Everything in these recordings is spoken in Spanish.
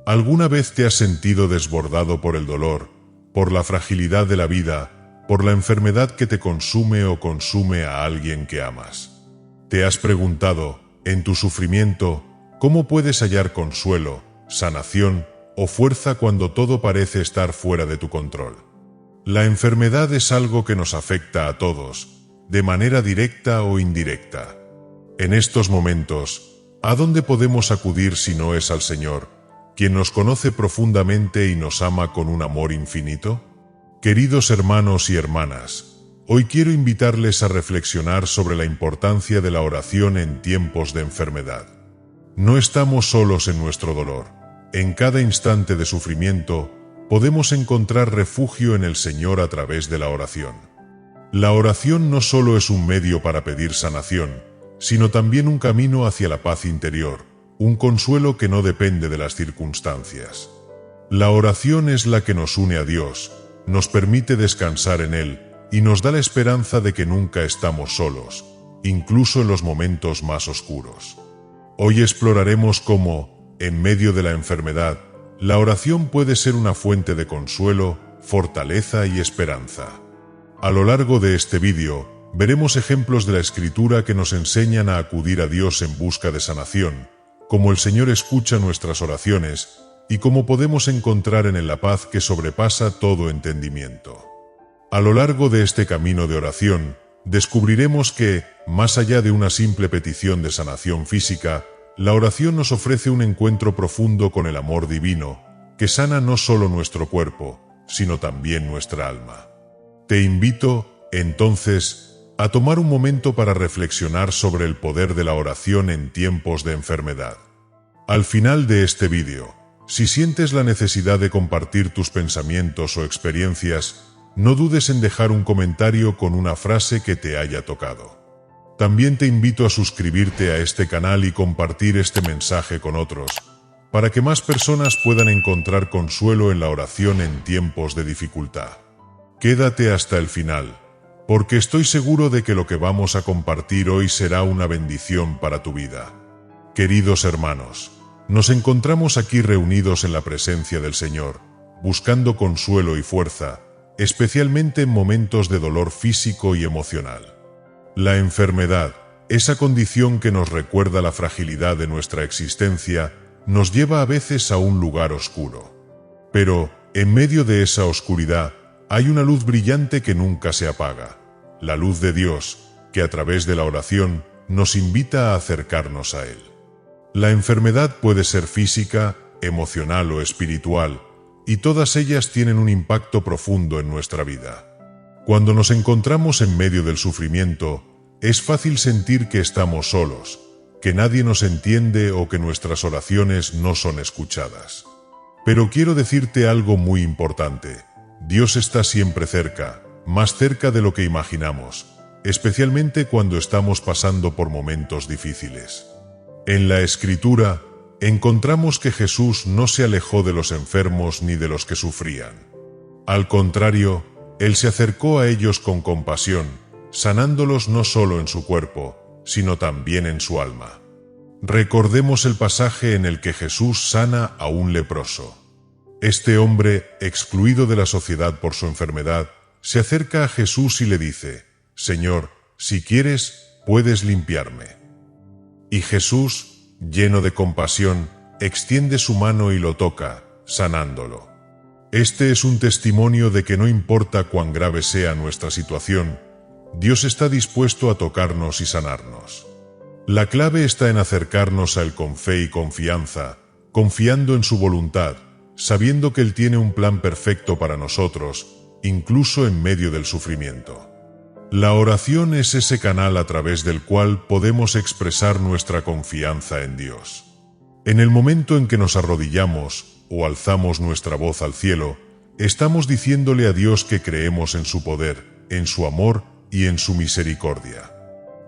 ¿Alguna vez te has sentido desbordado por el dolor, por la fragilidad de la vida, por la enfermedad que te consume o consume a alguien que amas? ¿Te has preguntado, en tu sufrimiento, cómo puedes hallar consuelo, sanación o fuerza cuando todo parece estar fuera de tu control? La enfermedad es algo que nos afecta a todos, de manera directa o indirecta. En estos momentos, ¿a dónde podemos acudir si no es al Señor, quien nos conoce profundamente y nos ama con un amor infinito? Queridos hermanos y hermanas, hoy quiero invitarles a reflexionar sobre la importancia de la oración en tiempos de enfermedad. No estamos solos en nuestro dolor. En cada instante de sufrimiento, podemos encontrar refugio en el Señor a través de la oración. La oración no solo es un medio para pedir sanación, sino también un camino hacia la paz interior, un consuelo que no depende de las circunstancias. La oración es la que nos une a Dios, nos permite descansar en Él y nos da la esperanza de que nunca estamos solos, incluso en los momentos más oscuros. Hoy exploraremos cómo, en medio de la enfermedad, la oración puede ser una fuente de consuelo, fortaleza y esperanza. A lo largo de este vídeo, veremos ejemplos de la Escritura que nos enseñan a acudir a Dios en busca de sanación, cómo el Señor escucha nuestras oraciones y cómo podemos encontrar en Él la paz que sobrepasa todo entendimiento. A lo largo de este camino de oración, descubriremos que, más allá de una simple petición de sanación física, la oración nos ofrece un encuentro profundo con el amor divino, que sana no solo nuestro cuerpo, sino también nuestra alma. Te invito, entonces, a tomar un momento para reflexionar sobre el poder de la oración en tiempos de enfermedad. Al final de este vídeo, si sientes la necesidad de compartir tus pensamientos o experiencias, no dudes en dejar un comentario con una frase que te haya tocado. También te invito a suscribirte a este canal y compartir este mensaje con otros, para que más personas puedan encontrar consuelo en la oración en tiempos de dificultad. Quédate hasta el final, porque estoy seguro de que lo que vamos a compartir hoy será una bendición para tu vida. Queridos hermanos, nos encontramos aquí reunidos en la presencia del Señor, buscando consuelo y fuerza, especialmente en momentos de dolor físico y emocional. La enfermedad, esa condición que nos recuerda la fragilidad de nuestra existencia, nos lleva a veces a un lugar oscuro. Pero, en medio de esa oscuridad, hay una luz brillante que nunca se apaga, la luz de Dios, que a través de la oración nos invita a acercarnos a Él. La enfermedad puede ser física, emocional o espiritual, y todas ellas tienen un impacto profundo en nuestra vida. Cuando nos encontramos en medio del sufrimiento, es fácil sentir que estamos solos, que nadie nos entiende o que nuestras oraciones no son escuchadas. Pero quiero decirte algo muy importante. Dios está siempre cerca, más cerca de lo que imaginamos, especialmente cuando estamos pasando por momentos difíciles. En la Escritura, encontramos que Jesús no se alejó de los enfermos ni de los que sufrían. Al contrario, Él se acercó a ellos con compasión, sanándolos no solo en su cuerpo, sino también en su alma. Recordemos el pasaje en el que Jesús sana a un leproso. Este hombre, excluido de la sociedad por su enfermedad, se acerca a Jesús y le dice: «Señor, si quieres, puedes limpiarme». Y Jesús, lleno de compasión, extiende su mano y lo toca, sanándolo. Este es un testimonio de que no importa cuán grave sea nuestra situación, Dios está dispuesto a tocarnos y sanarnos. La clave está en acercarnos a Él con fe y confianza, confiando en su voluntad, sabiendo que Él tiene un plan perfecto para nosotros, incluso en medio del sufrimiento. La oración es ese canal a través del cual podemos expresar nuestra confianza en Dios. En el momento en que nos arrodillamos o alzamos nuestra voz al cielo, estamos diciéndole a Dios que creemos en su poder, en su amor y en su misericordia.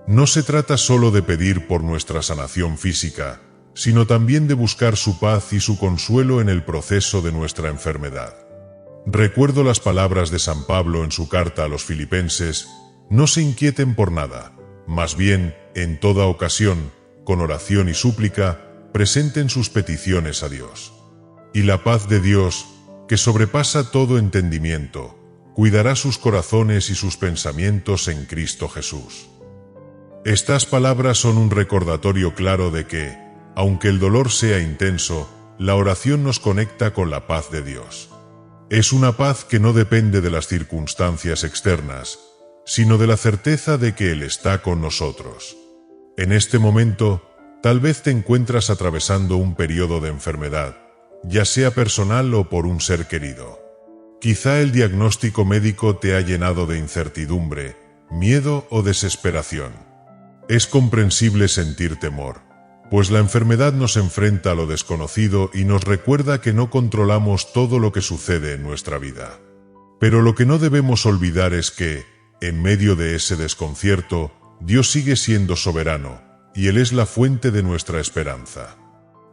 No se trata solo de pedir por nuestra sanación física, sino también de buscar su paz y su consuelo en el proceso de nuestra enfermedad. Recuerdo las palabras de San Pablo en su carta a los Filipenses: «No se inquieten por nada, más bien, en toda ocasión, con oración y súplica, presenten sus peticiones a Dios». Y la paz de Dios, que sobrepasa todo entendimiento, cuidará sus corazones y sus pensamientos en Cristo Jesús. Estas palabras son un recordatorio claro de que, aunque el dolor sea intenso, la oración nos conecta con la paz de Dios. Es una paz que no depende de las circunstancias externas, sino de la certeza de que Él está con nosotros. En este momento, tal vez te encuentras atravesando un periodo de enfermedad, ya sea personal o por un ser querido. Quizá el diagnóstico médico te ha llenado de incertidumbre, miedo o desesperación. Es comprensible sentir temor, pues la enfermedad nos enfrenta a lo desconocido y nos recuerda que no controlamos todo lo que sucede en nuestra vida. Pero lo que no debemos olvidar es que, en medio de ese desconcierto, Dios sigue siendo soberano, y Él es la fuente de nuestra esperanza.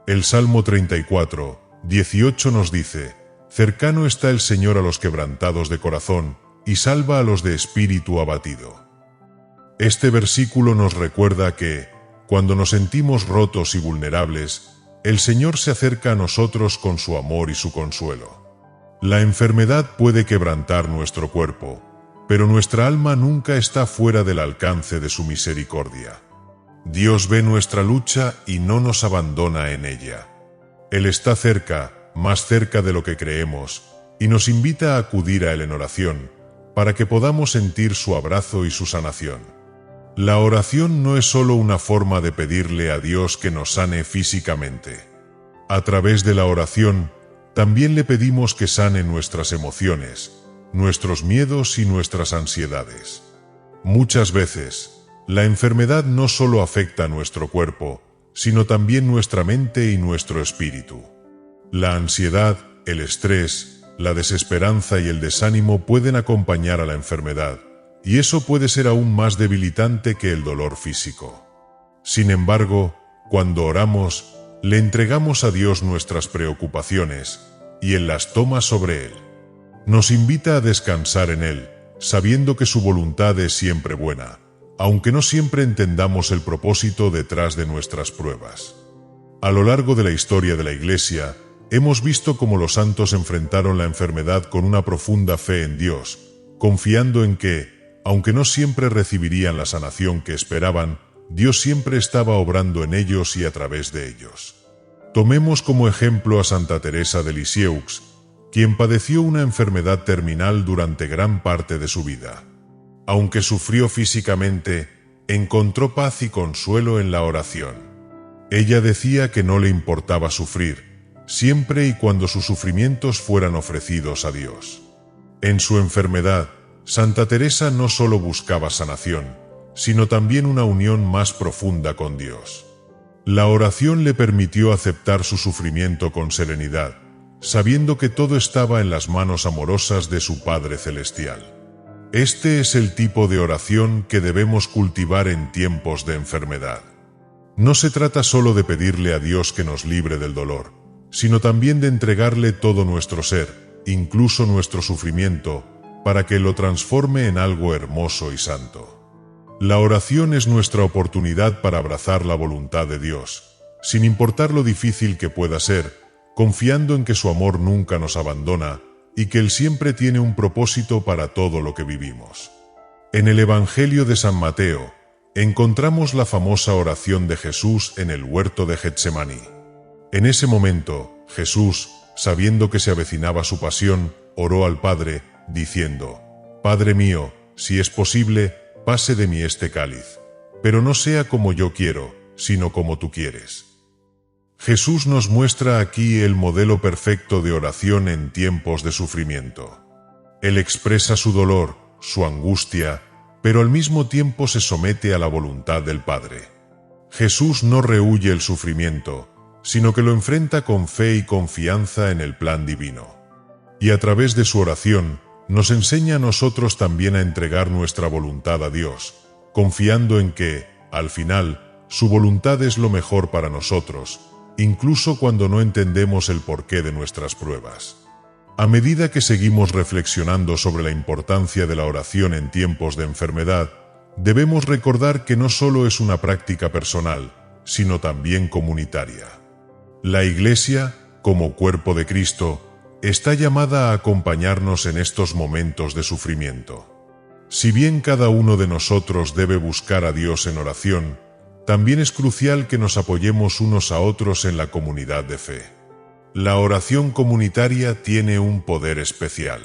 El Salmo 34, 18 nos dice: «Cercano está el Señor a los quebrantados de corazón, y salva a los de espíritu abatido». Este versículo nos recuerda que, cuando nos sentimos rotos y vulnerables, el Señor se acerca a nosotros con su amor y su consuelo. La enfermedad puede quebrantar nuestro cuerpo, pero nuestra alma nunca está fuera del alcance de su misericordia. Dios ve nuestra lucha y no nos abandona en ella. Él está cerca, más cerca de lo que creemos, y nos invita a acudir a Él en oración, para que podamos sentir su abrazo y su sanación. La oración no es solo una forma de pedirle a Dios que nos sane físicamente. A través de la oración, también le pedimos que sane nuestras emociones, nuestros miedos y nuestras ansiedades. Muchas veces, la enfermedad no solo afecta a nuestro cuerpo, sino también nuestra mente y nuestro espíritu. La ansiedad, el estrés, la desesperanza y el desánimo pueden acompañar a la enfermedad, y eso puede ser aún más debilitante que el dolor físico. Sin embargo, cuando oramos, le entregamos a Dios nuestras preocupaciones, y Él las toma sobre Él. Nos invita a descansar en Él, sabiendo que su voluntad es siempre buena, aunque no siempre entendamos el propósito detrás de nuestras pruebas. A lo largo de la historia de la Iglesia, hemos visto cómo los santos enfrentaron la enfermedad con una profunda fe en Dios, confiando en que, aunque no siempre recibirían la sanación que esperaban, Dios siempre estaba obrando en ellos y a través de ellos. Tomemos como ejemplo a Santa Teresa de Lisieux, quien padeció una enfermedad terminal durante gran parte de su vida. Aunque sufrió físicamente, encontró paz y consuelo en la oración. Ella decía que no le importaba sufrir, siempre y cuando sus sufrimientos fueran ofrecidos a Dios. En su enfermedad, Santa Teresa no solo buscaba sanación, sino también una unión más profunda con Dios. La oración le permitió aceptar su sufrimiento con serenidad, sabiendo que todo estaba en las manos amorosas de su Padre Celestial. Este es el tipo de oración que debemos cultivar en tiempos de enfermedad. No se trata solo de pedirle a Dios que nos libre del dolor, sino también de entregarle todo nuestro ser, incluso nuestro sufrimiento, para que lo transforme en algo hermoso y santo. La oración es nuestra oportunidad para abrazar la voluntad de Dios, sin importar lo difícil que pueda ser, confiando en que su amor nunca nos abandona y que Él siempre tiene un propósito para todo lo que vivimos. En el Evangelio de San Mateo, encontramos la famosa oración de Jesús en el huerto de Getsemaní. En ese momento, Jesús, sabiendo que se avecinaba su pasión, oró al Padre, diciendo: «Padre mío, si es posible, pase de mí este cáliz, pero no sea como yo quiero, sino como tú quieres». Jesús nos muestra aquí el modelo perfecto de oración en tiempos de sufrimiento. Él expresa su dolor, su angustia, pero al mismo tiempo se somete a la voluntad del Padre. Jesús no rehúye el sufrimiento, sino que lo enfrenta con fe y confianza en el plan divino. Y a través de su oración, nos enseña a nosotros también a entregar nuestra voluntad a Dios, confiando en que, al final, su voluntad es lo mejor para nosotros, incluso cuando no entendemos el porqué de nuestras pruebas. A medida que seguimos reflexionando sobre la importancia de la oración en tiempos de enfermedad, debemos recordar que no solo es una práctica personal, sino también comunitaria. La Iglesia, como cuerpo de Cristo, está llamada a acompañarnos en estos momentos de sufrimiento. Si bien cada uno de nosotros debe buscar a Dios en oración, también es crucial que nos apoyemos unos a otros en la comunidad de fe. La oración comunitaria tiene un poder especial.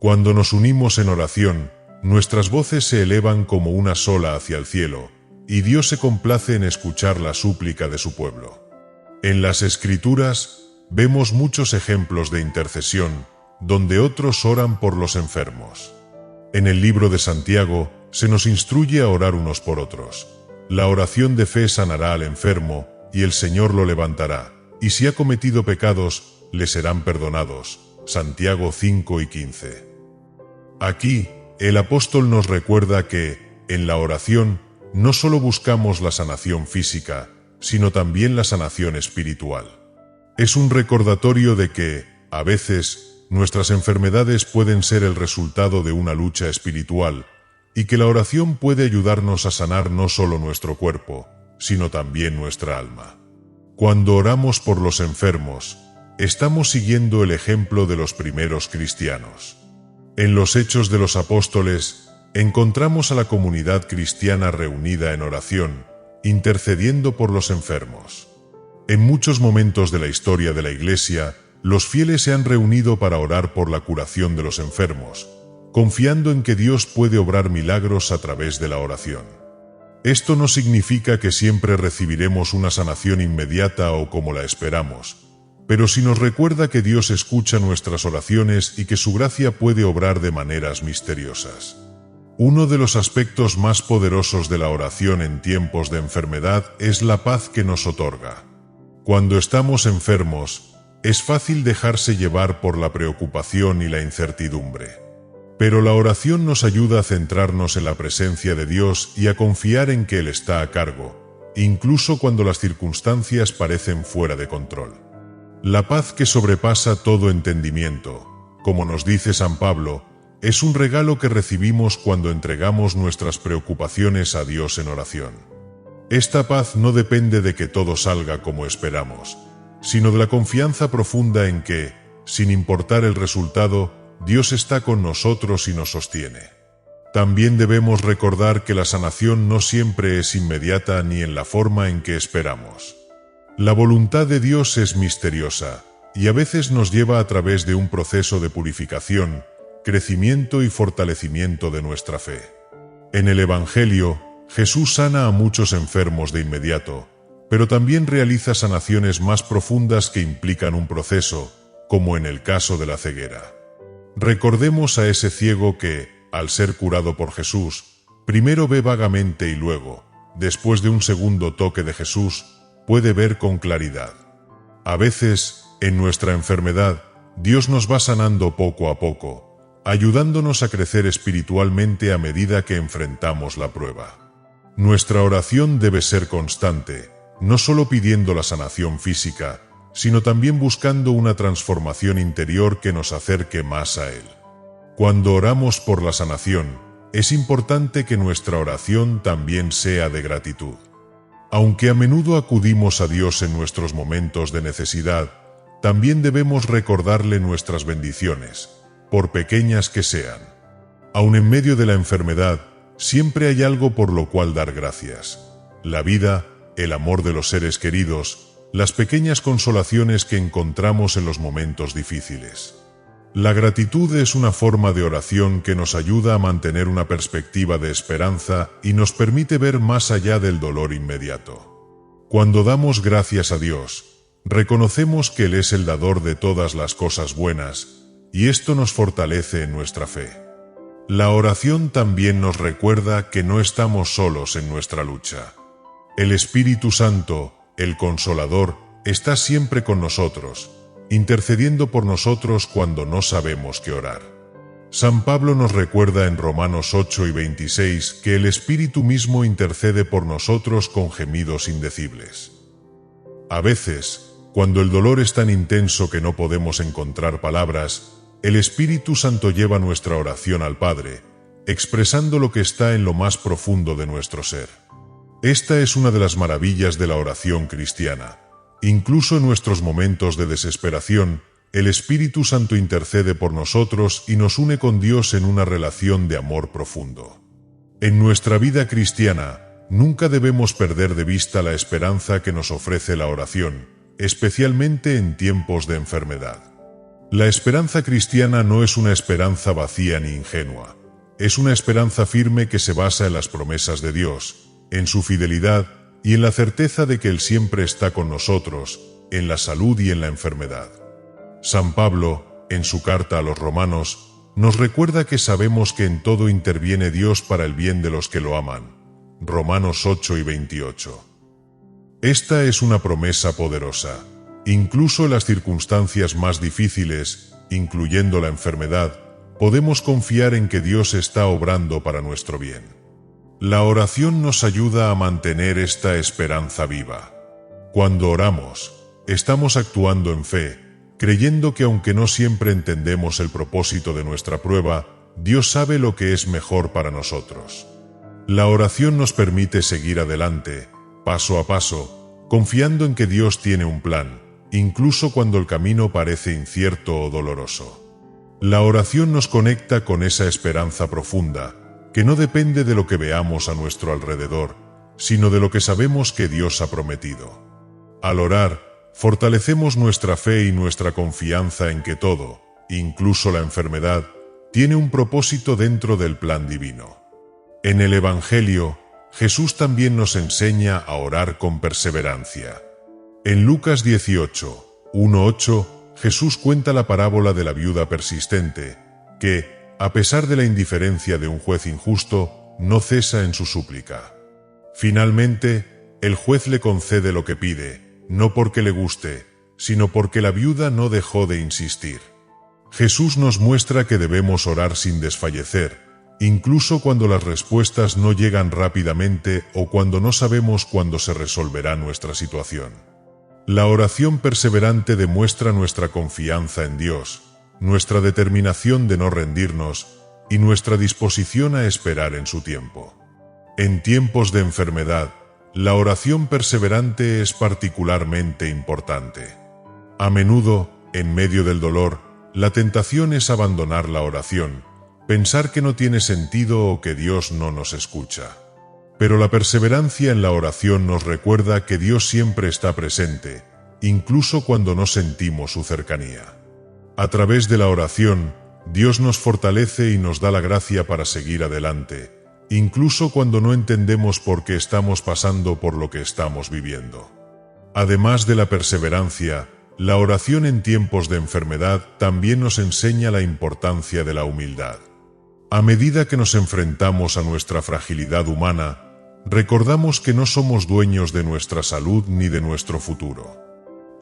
Cuando nos unimos en oración, nuestras voces se elevan como una sola hacia el cielo, y Dios se complace en escuchar la súplica de su pueblo. En las Escrituras vemos muchos ejemplos de intercesión, donde otros oran por los enfermos. En el libro de Santiago se nos instruye a orar unos por otros. La oración de fe sanará al enfermo, y el Señor lo levantará, y si ha cometido pecados, le serán perdonados. Santiago 5 y 15. Aquí, el apóstol nos recuerda que, en la oración, no solo buscamos la sanación física, sino también la sanación espiritual. Es un recordatorio de que, a veces, nuestras enfermedades pueden ser el resultado de una lucha espiritual, y que la oración puede ayudarnos a sanar no solo nuestro cuerpo, sino también nuestra alma. Cuando oramos por los enfermos, estamos siguiendo el ejemplo de los primeros cristianos. En los Hechos de los Apóstoles, encontramos a la comunidad cristiana reunida en oración, intercediendo por los enfermos. En muchos momentos de la historia de la Iglesia, los fieles se han reunido para orar por la curación de los enfermos, confiando en que Dios puede obrar milagros a través de la oración. Esto no significa que siempre recibiremos una sanación inmediata o como la esperamos, pero sí nos recuerda que Dios escucha nuestras oraciones y que su gracia puede obrar de maneras misteriosas. Uno de los aspectos más poderosos de la oración en tiempos de enfermedad es la paz que nos otorga. Cuando estamos enfermos, es fácil dejarse llevar por la preocupación y la incertidumbre. Pero la oración nos ayuda a centrarnos en la presencia de Dios y a confiar en que Él está a cargo, incluso cuando las circunstancias parecen fuera de control. La paz que sobrepasa todo entendimiento, como nos dice San Pablo, es un regalo que recibimos cuando entregamos nuestras preocupaciones a Dios en oración. Esta paz no depende de que todo salga como esperamos, sino de la confianza profunda en que, sin importar el resultado, Dios está con nosotros y nos sostiene. También debemos recordar que la sanación no siempre es inmediata ni en la forma en que esperamos. La voluntad de Dios es misteriosa, y a veces nos lleva a través de un proceso de purificación, crecimiento y fortalecimiento de nuestra fe. En el Evangelio, Jesús sana a muchos enfermos de inmediato, pero también realiza sanaciones más profundas que implican un proceso, como en el caso de la ceguera. Recordemos a ese ciego que, al ser curado por Jesús, primero ve vagamente y luego, después de un segundo toque de Jesús, puede ver con claridad. A veces, en nuestra enfermedad, Dios nos va sanando poco a poco, ayudándonos a crecer espiritualmente a medida que enfrentamos la prueba. Nuestra oración debe ser constante, no solo pidiendo la sanación física, sino también buscando una transformación interior que nos acerque más a Él. Cuando oramos por la sanación, es importante que nuestra oración también sea de gratitud. Aunque a menudo acudimos a Dios en nuestros momentos de necesidad, también debemos recordarle nuestras bendiciones, por pequeñas que sean. Aun en medio de la enfermedad, siempre hay algo por lo cual dar gracias. La vida, el amor de los seres queridos, las pequeñas consolaciones que encontramos en los momentos difíciles. La gratitud es una forma de oración que nos ayuda a mantener una perspectiva de esperanza y nos permite ver más allá del dolor inmediato. Cuando damos gracias a Dios, reconocemos que Él es el dador de todas las cosas buenas, y esto nos fortalece en nuestra fe. La oración también nos recuerda que no estamos solos en nuestra lucha. El Espíritu Santo, el Consolador, está siempre con nosotros, intercediendo por nosotros cuando no sabemos qué orar. San Pablo nos recuerda en Romanos 8 y 26 que el Espíritu mismo intercede por nosotros con gemidos indecibles. A veces, cuando el dolor es tan intenso que no podemos encontrar palabras, el Espíritu Santo lleva nuestra oración al Padre, expresando lo que está en lo más profundo de nuestro ser. Esta es una de las maravillas de la oración cristiana, Incluso en nuestros momentos de desesperación, el Espíritu Santo intercede por nosotros y nos une con Dios en una relación de amor profundo. En nuestra vida cristiana, nunca debemos perder de vista la esperanza que nos ofrece la oración, especialmente en tiempos de enfermedad. La esperanza cristiana no es una esperanza vacía ni ingenua. Es una esperanza firme que se basa en las promesas de Dios, en su fidelidad y en la certeza de que Él siempre está con nosotros, en la salud y en la enfermedad. San Pablo, en su carta a los Romanos, nos recuerda que sabemos que en todo interviene Dios para el bien de los que lo aman. Romanos 8 y 28. Esta es una promesa poderosa. Incluso en las circunstancias más difíciles, incluyendo la enfermedad, podemos confiar en que Dios está obrando para nuestro bien. La oración nos ayuda a mantener esta esperanza viva. Cuando oramos, estamos actuando en fe, creyendo que aunque no siempre entendemos el propósito de nuestra prueba, Dios sabe lo que es mejor para nosotros. La oración nos permite seguir adelante, paso a paso, confiando en que Dios tiene un plan, incluso cuando el camino parece incierto o doloroso. La oración nos conecta con esa esperanza profunda, que no depende de lo que veamos a nuestro alrededor, sino de lo que sabemos que Dios ha prometido. Al orar, fortalecemos nuestra fe y nuestra confianza en que todo, incluso la enfermedad, tiene un propósito dentro del plan divino. En el Evangelio, Jesús también nos enseña a orar con perseverancia. En Lucas 18, 1-8, Jesús cuenta la parábola de la viuda persistente, que, a pesar de la indiferencia de un juez injusto, no cesa en su súplica. Finalmente, el juez le concede lo que pide, no porque le guste, sino porque la viuda no dejó de insistir. Jesús nos muestra que debemos orar sin desfallecer, incluso cuando las respuestas no llegan rápidamente o cuando no sabemos cuándo se resolverá nuestra situación. La oración perseverante demuestra nuestra confianza en Dios, nuestra determinación de no rendirnos y nuestra disposición a esperar en su tiempo. En tiempos de enfermedad, la oración perseverante es particularmente importante. A menudo, en medio del dolor, la tentación es abandonar la oración, pensar que no tiene sentido o que Dios no nos escucha. Pero la perseverancia en la oración nos recuerda que Dios siempre está presente, incluso cuando no sentimos su cercanía. A través de la oración, Dios nos fortalece y nos da la gracia para seguir adelante, incluso cuando no entendemos por qué estamos pasando por lo que estamos viviendo. Además de la perseverancia, la oración en tiempos de enfermedad también nos enseña la importancia de la humildad. A medida que nos enfrentamos a nuestra fragilidad humana, recordamos que no somos dueños de nuestra salud ni de nuestro futuro.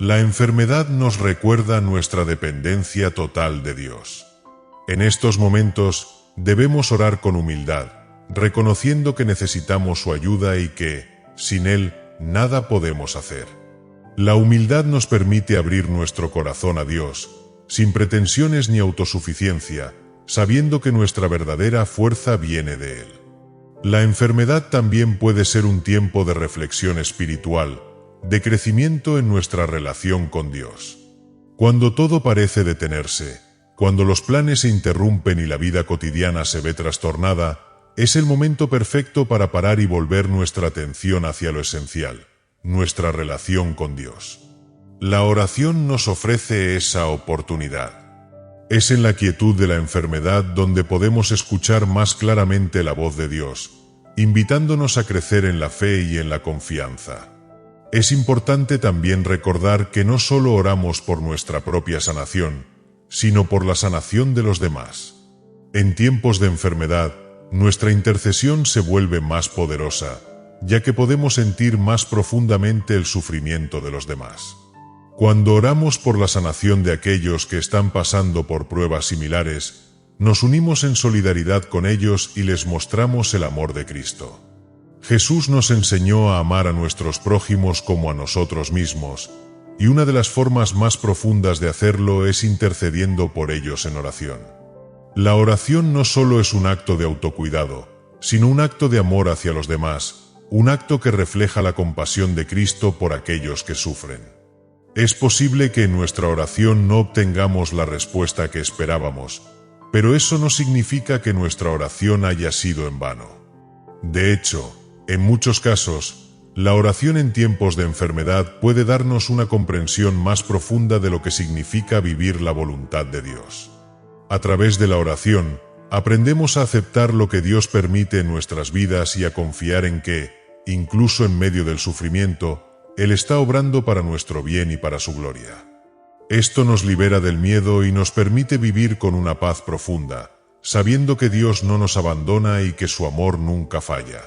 La enfermedad nos recuerda nuestra dependencia total de Dios. En estos momentos, debemos orar con humildad, reconociendo que necesitamos su ayuda y que, sin Él, nada podemos hacer. La humildad nos permite abrir nuestro corazón a Dios, sin pretensiones ni autosuficiencia, sabiendo que nuestra verdadera fuerza viene de Él. La enfermedad también puede ser un tiempo de reflexión espiritual, de crecimiento en nuestra relación con Dios. Cuando todo parece detenerse, cuando los planes se interrumpen y la vida cotidiana se ve trastornada, es el momento perfecto para parar y volver nuestra atención hacia lo esencial, nuestra relación con Dios. La oración nos ofrece esa oportunidad. Es en la quietud de la enfermedad donde podemos escuchar más claramente la voz de Dios, invitándonos a crecer en la fe y en la confianza. Es importante también recordar que no solo oramos por nuestra propia sanación, sino por la sanación de los demás. En tiempos de enfermedad, nuestra intercesión se vuelve más poderosa, ya que podemos sentir más profundamente el sufrimiento de los demás. Cuando oramos por la sanación de aquellos que están pasando por pruebas similares, nos unimos en solidaridad con ellos y les mostramos el amor de Cristo. Jesús nos enseñó a amar a nuestros prójimos como a nosotros mismos, y una de las formas más profundas de hacerlo es intercediendo por ellos en oración. La oración no solo es un acto de autocuidado, sino un acto de amor hacia los demás, un acto que refleja la compasión de Cristo por aquellos que sufren. Es posible que en nuestra oración no obtengamos la respuesta que esperábamos, pero eso no significa que nuestra oración haya sido en vano. De hecho, en muchos casos, la oración en tiempos de enfermedad puede darnos una comprensión más profunda de lo que significa vivir la voluntad de Dios. A través de la oración, aprendemos a aceptar lo que Dios permite en nuestras vidas y a confiar en que, incluso en medio del sufrimiento, Él está obrando para nuestro bien y para su gloria. Esto nos libera del miedo y nos permite vivir con una paz profunda, sabiendo que Dios no nos abandona y que su amor nunca falla.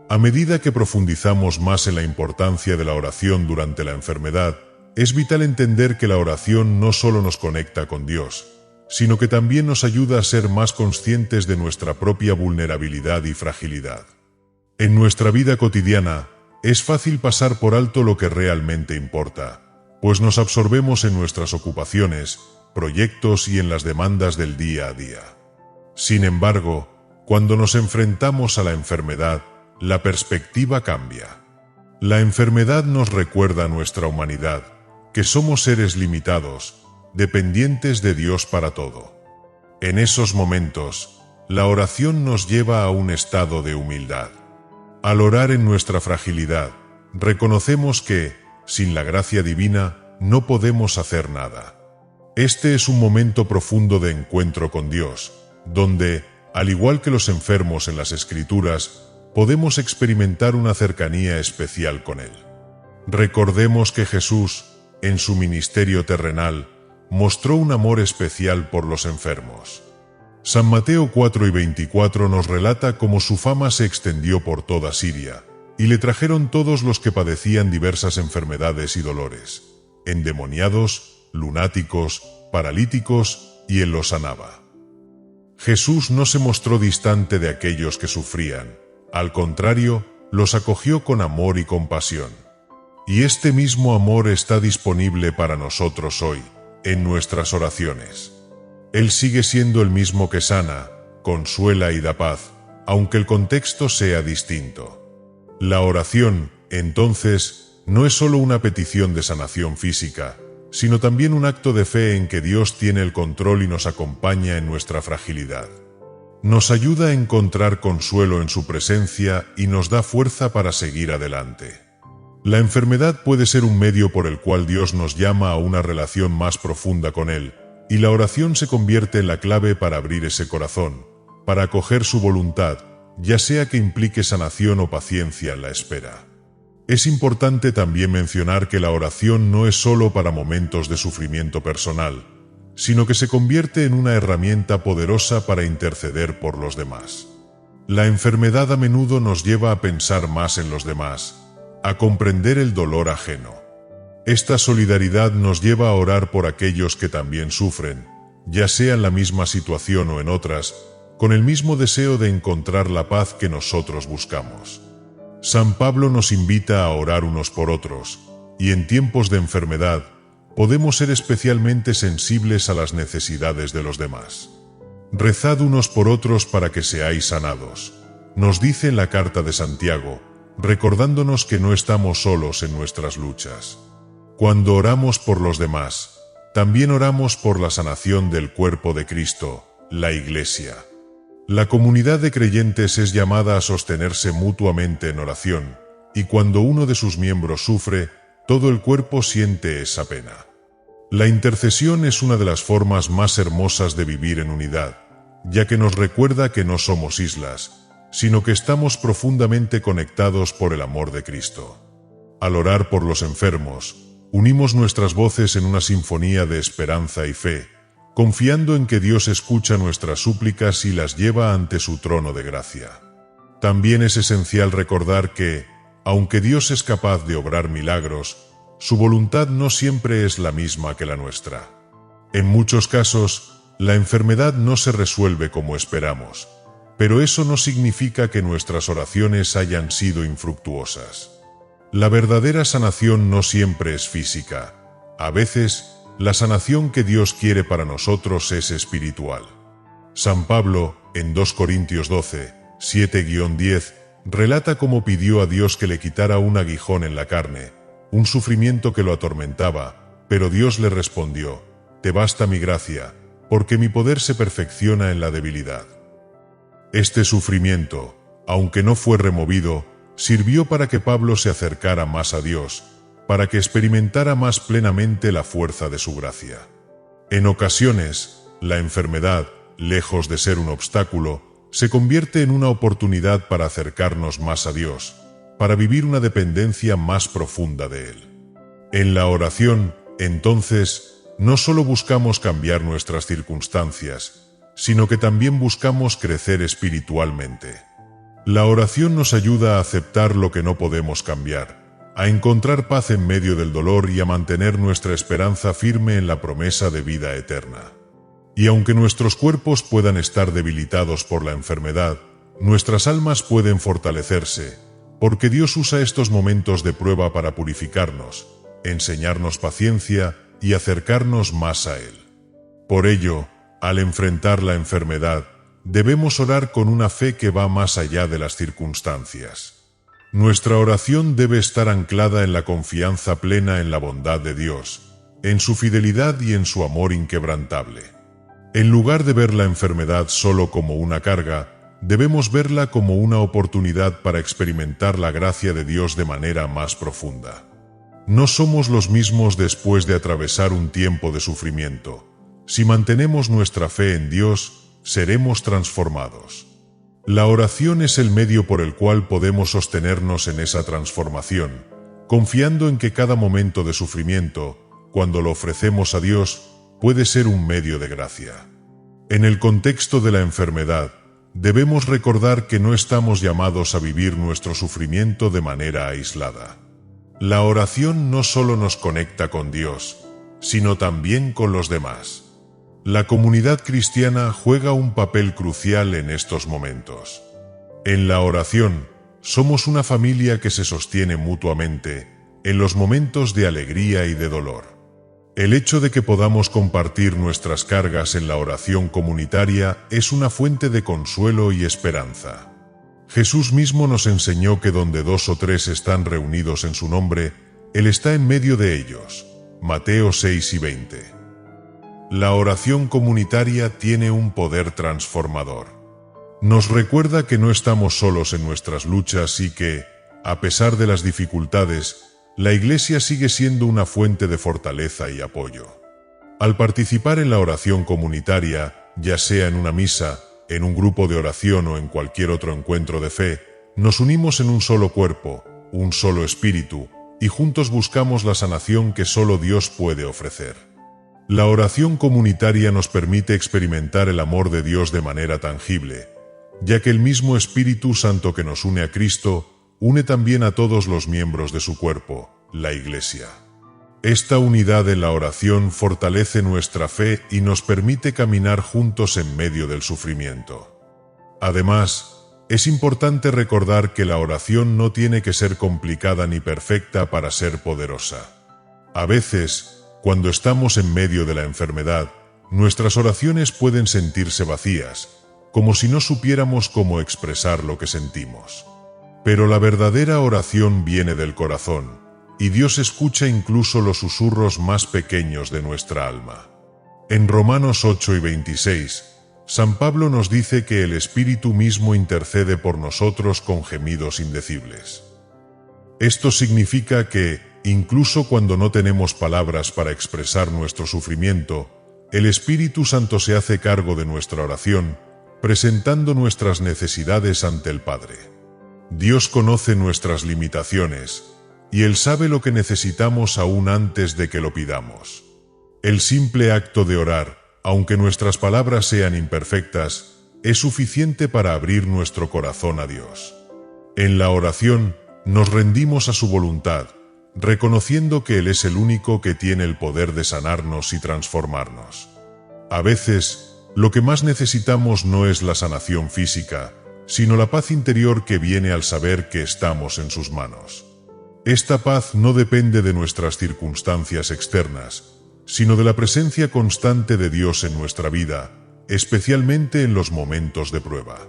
A medida que profundizamos más en la importancia de la oración durante la enfermedad, es vital entender que la oración no solo nos conecta con Dios, sino que también nos ayuda a ser más conscientes de nuestra propia vulnerabilidad y fragilidad. En nuestra vida cotidiana, es fácil pasar por alto lo que realmente importa, pues nos absorbemos en nuestras ocupaciones, proyectos y en las demandas del día a día. Sin embargo, cuando nos enfrentamos a la enfermedad, la perspectiva cambia. La enfermedad nos recuerda nuestra humanidad, que somos seres limitados, dependientes de Dios para todo. En esos momentos, la oración nos lleva a un estado de humildad. Al orar en nuestra fragilidad, reconocemos que, sin la gracia divina, no podemos hacer nada. Este es un momento profundo de encuentro con Dios, donde, al igual que los enfermos en las Escrituras, podemos experimentar una cercanía especial con Él. Recordemos que Jesús, en su ministerio terrenal, mostró un amor especial por los enfermos. San Mateo 4:24 nos relata cómo su fama se extendió por toda Siria, y le trajeron todos los que padecían diversas enfermedades y dolores, endemoniados, lunáticos, paralíticos, y Él los sanaba. Jesús no se mostró distante de aquellos que sufrían, al contrario, los acogió con amor y compasión. Y este mismo amor está disponible para nosotros hoy, en nuestras oraciones. Él sigue siendo el mismo que sana, consuela y da paz, aunque el contexto sea distinto. La oración, entonces, no es solo una petición de sanación física, sino también un acto de fe en que Dios tiene el control y nos acompaña en nuestra fragilidad. Nos ayuda a encontrar consuelo en su presencia y nos da fuerza para seguir adelante. La enfermedad puede ser un medio por el cual Dios nos llama a una relación más profunda con Él, y la oración se convierte en la clave para abrir ese corazón, para acoger su voluntad, ya sea que implique sanación o paciencia en la espera. Es importante también mencionar que la oración no es solo para momentos de sufrimiento personal, sino que se convierte en una herramienta poderosa para interceder por los demás. La enfermedad a menudo nos lleva a pensar más en los demás, a comprender el dolor ajeno. Esta solidaridad nos lleva a orar por aquellos que también sufren, ya sea en la misma situación o en otras, con el mismo deseo de encontrar la paz que nosotros buscamos. San Pablo nos invita a orar unos por otros, y en tiempos de enfermedad, podemos ser especialmente sensibles a las necesidades de los demás. Rezad unos por otros para que seáis sanados, nos dice en la carta de Santiago, recordándonos que no estamos solos en nuestras luchas. Cuando oramos por los demás, también oramos por la sanación del cuerpo de Cristo, la Iglesia. La comunidad de creyentes es llamada a sostenerse mutuamente en oración, y cuando uno de sus miembros sufre, todo el cuerpo siente esa pena. La intercesión es una de las formas más hermosas de vivir en unidad, ya que nos recuerda que no somos islas, sino que estamos profundamente conectados por el amor de Cristo. Al orar por los enfermos, unimos nuestras voces en una sinfonía de esperanza y fe, confiando en que Dios escucha nuestras súplicas y las lleva ante su trono de gracia. También es esencial recordar que, aunque Dios es capaz de obrar milagros, su voluntad no siempre es la misma que la nuestra. En muchos casos, la enfermedad no se resuelve como esperamos, pero eso no significa que nuestras oraciones hayan sido infructuosas. La verdadera sanación no siempre es física. A veces, la sanación que Dios quiere para nosotros es espiritual. San Pablo, en 2 Corintios 12, 7-10, relata cómo pidió a Dios que le quitara un aguijón en la carne, un sufrimiento que lo atormentaba, pero Dios le respondió: «Te basta mi gracia, porque mi poder se perfecciona en la debilidad». Este sufrimiento, aunque no fue removido, sirvió para que Pablo se acercara más a Dios, para que experimentara más plenamente la fuerza de su gracia. En ocasiones, la enfermedad, lejos de ser un obstáculo, se convierte en una oportunidad para acercarnos más a Dios, para vivir una dependencia más profunda de Él. En la oración, entonces, no solo buscamos cambiar nuestras circunstancias, sino que también buscamos crecer espiritualmente. La oración nos ayuda a aceptar lo que no podemos cambiar, a encontrar paz en medio del dolor y a mantener nuestra esperanza firme en la promesa de vida eterna. Y aunque nuestros cuerpos puedan estar debilitados por la enfermedad, nuestras almas pueden fortalecerse, porque Dios usa estos momentos de prueba para purificarnos, enseñarnos paciencia y acercarnos más a Él. Por ello, al enfrentar la enfermedad, debemos orar con una fe que va más allá de las circunstancias. Nuestra oración debe estar anclada en la confianza plena en la bondad de Dios, en su fidelidad y en su amor inquebrantable. En lugar de ver la enfermedad solo como una carga, debemos verla como una oportunidad para experimentar la gracia de Dios de manera más profunda. No somos los mismos después de atravesar un tiempo de sufrimiento. Si mantenemos nuestra fe en Dios, seremos transformados. La oración es el medio por el cual podemos sostenernos en esa transformación, confiando en que cada momento de sufrimiento, cuando lo ofrecemos a Dios, puede ser un medio de gracia. En el contexto de la enfermedad, debemos recordar que no estamos llamados a vivir nuestro sufrimiento de manera aislada. La oración no solo nos conecta con Dios, sino también con los demás. La comunidad cristiana juega un papel crucial en estos momentos. En la oración, somos una familia que se sostiene mutuamente en los momentos de alegría y de dolor. El hecho de que podamos compartir nuestras cargas en la oración comunitaria es una fuente de consuelo y esperanza. Jesús mismo nos enseñó que donde 2 o 3 están reunidos en su nombre, Él está en medio de ellos. Mateo 6 y 20. La oración comunitaria tiene un poder transformador. Nos recuerda que no estamos solos en nuestras luchas y que, a pesar de las dificultades, la Iglesia sigue siendo una fuente de fortaleza y apoyo. Al participar en la oración comunitaria, ya sea en una misa, en un grupo de oración o en cualquier otro encuentro de fe, nos unimos en un solo cuerpo, un solo espíritu, y juntos buscamos la sanación que solo Dios puede ofrecer. La oración comunitaria nos permite experimentar el amor de Dios de manera tangible, ya que el mismo Espíritu Santo que nos une a Cristo, une también a todos los miembros de su cuerpo, la Iglesia. Esta unidad en la oración fortalece nuestra fe y nos permite caminar juntos en medio del sufrimiento. Además, es importante recordar que la oración no tiene que ser complicada ni perfecta para ser poderosa. A veces, cuando estamos en medio de la enfermedad, nuestras oraciones pueden sentirse vacías, como si no supiéramos cómo expresar lo que sentimos. Pero la verdadera oración viene del corazón, y Dios escucha incluso los susurros más pequeños de nuestra alma. En Romanos 8 y 26, San Pablo nos dice que el Espíritu mismo intercede por nosotros con gemidos indecibles. Esto significa que, incluso cuando no tenemos palabras para expresar nuestro sufrimiento, el Espíritu Santo se hace cargo de nuestra oración, presentando nuestras necesidades ante el Padre. Dios conoce nuestras limitaciones, y Él sabe lo que necesitamos aún antes de que lo pidamos. El simple acto de orar, aunque nuestras palabras sean imperfectas, es suficiente para abrir nuestro corazón a Dios. En la oración, nos rendimos a su voluntad, reconociendo que Él es el único que tiene el poder de sanarnos y transformarnos. A veces, lo que más necesitamos no es la sanación física, sino la paz interior que viene al saber que estamos en sus manos. Esta paz no depende de nuestras circunstancias externas, sino de la presencia constante de Dios en nuestra vida, especialmente en los momentos de prueba.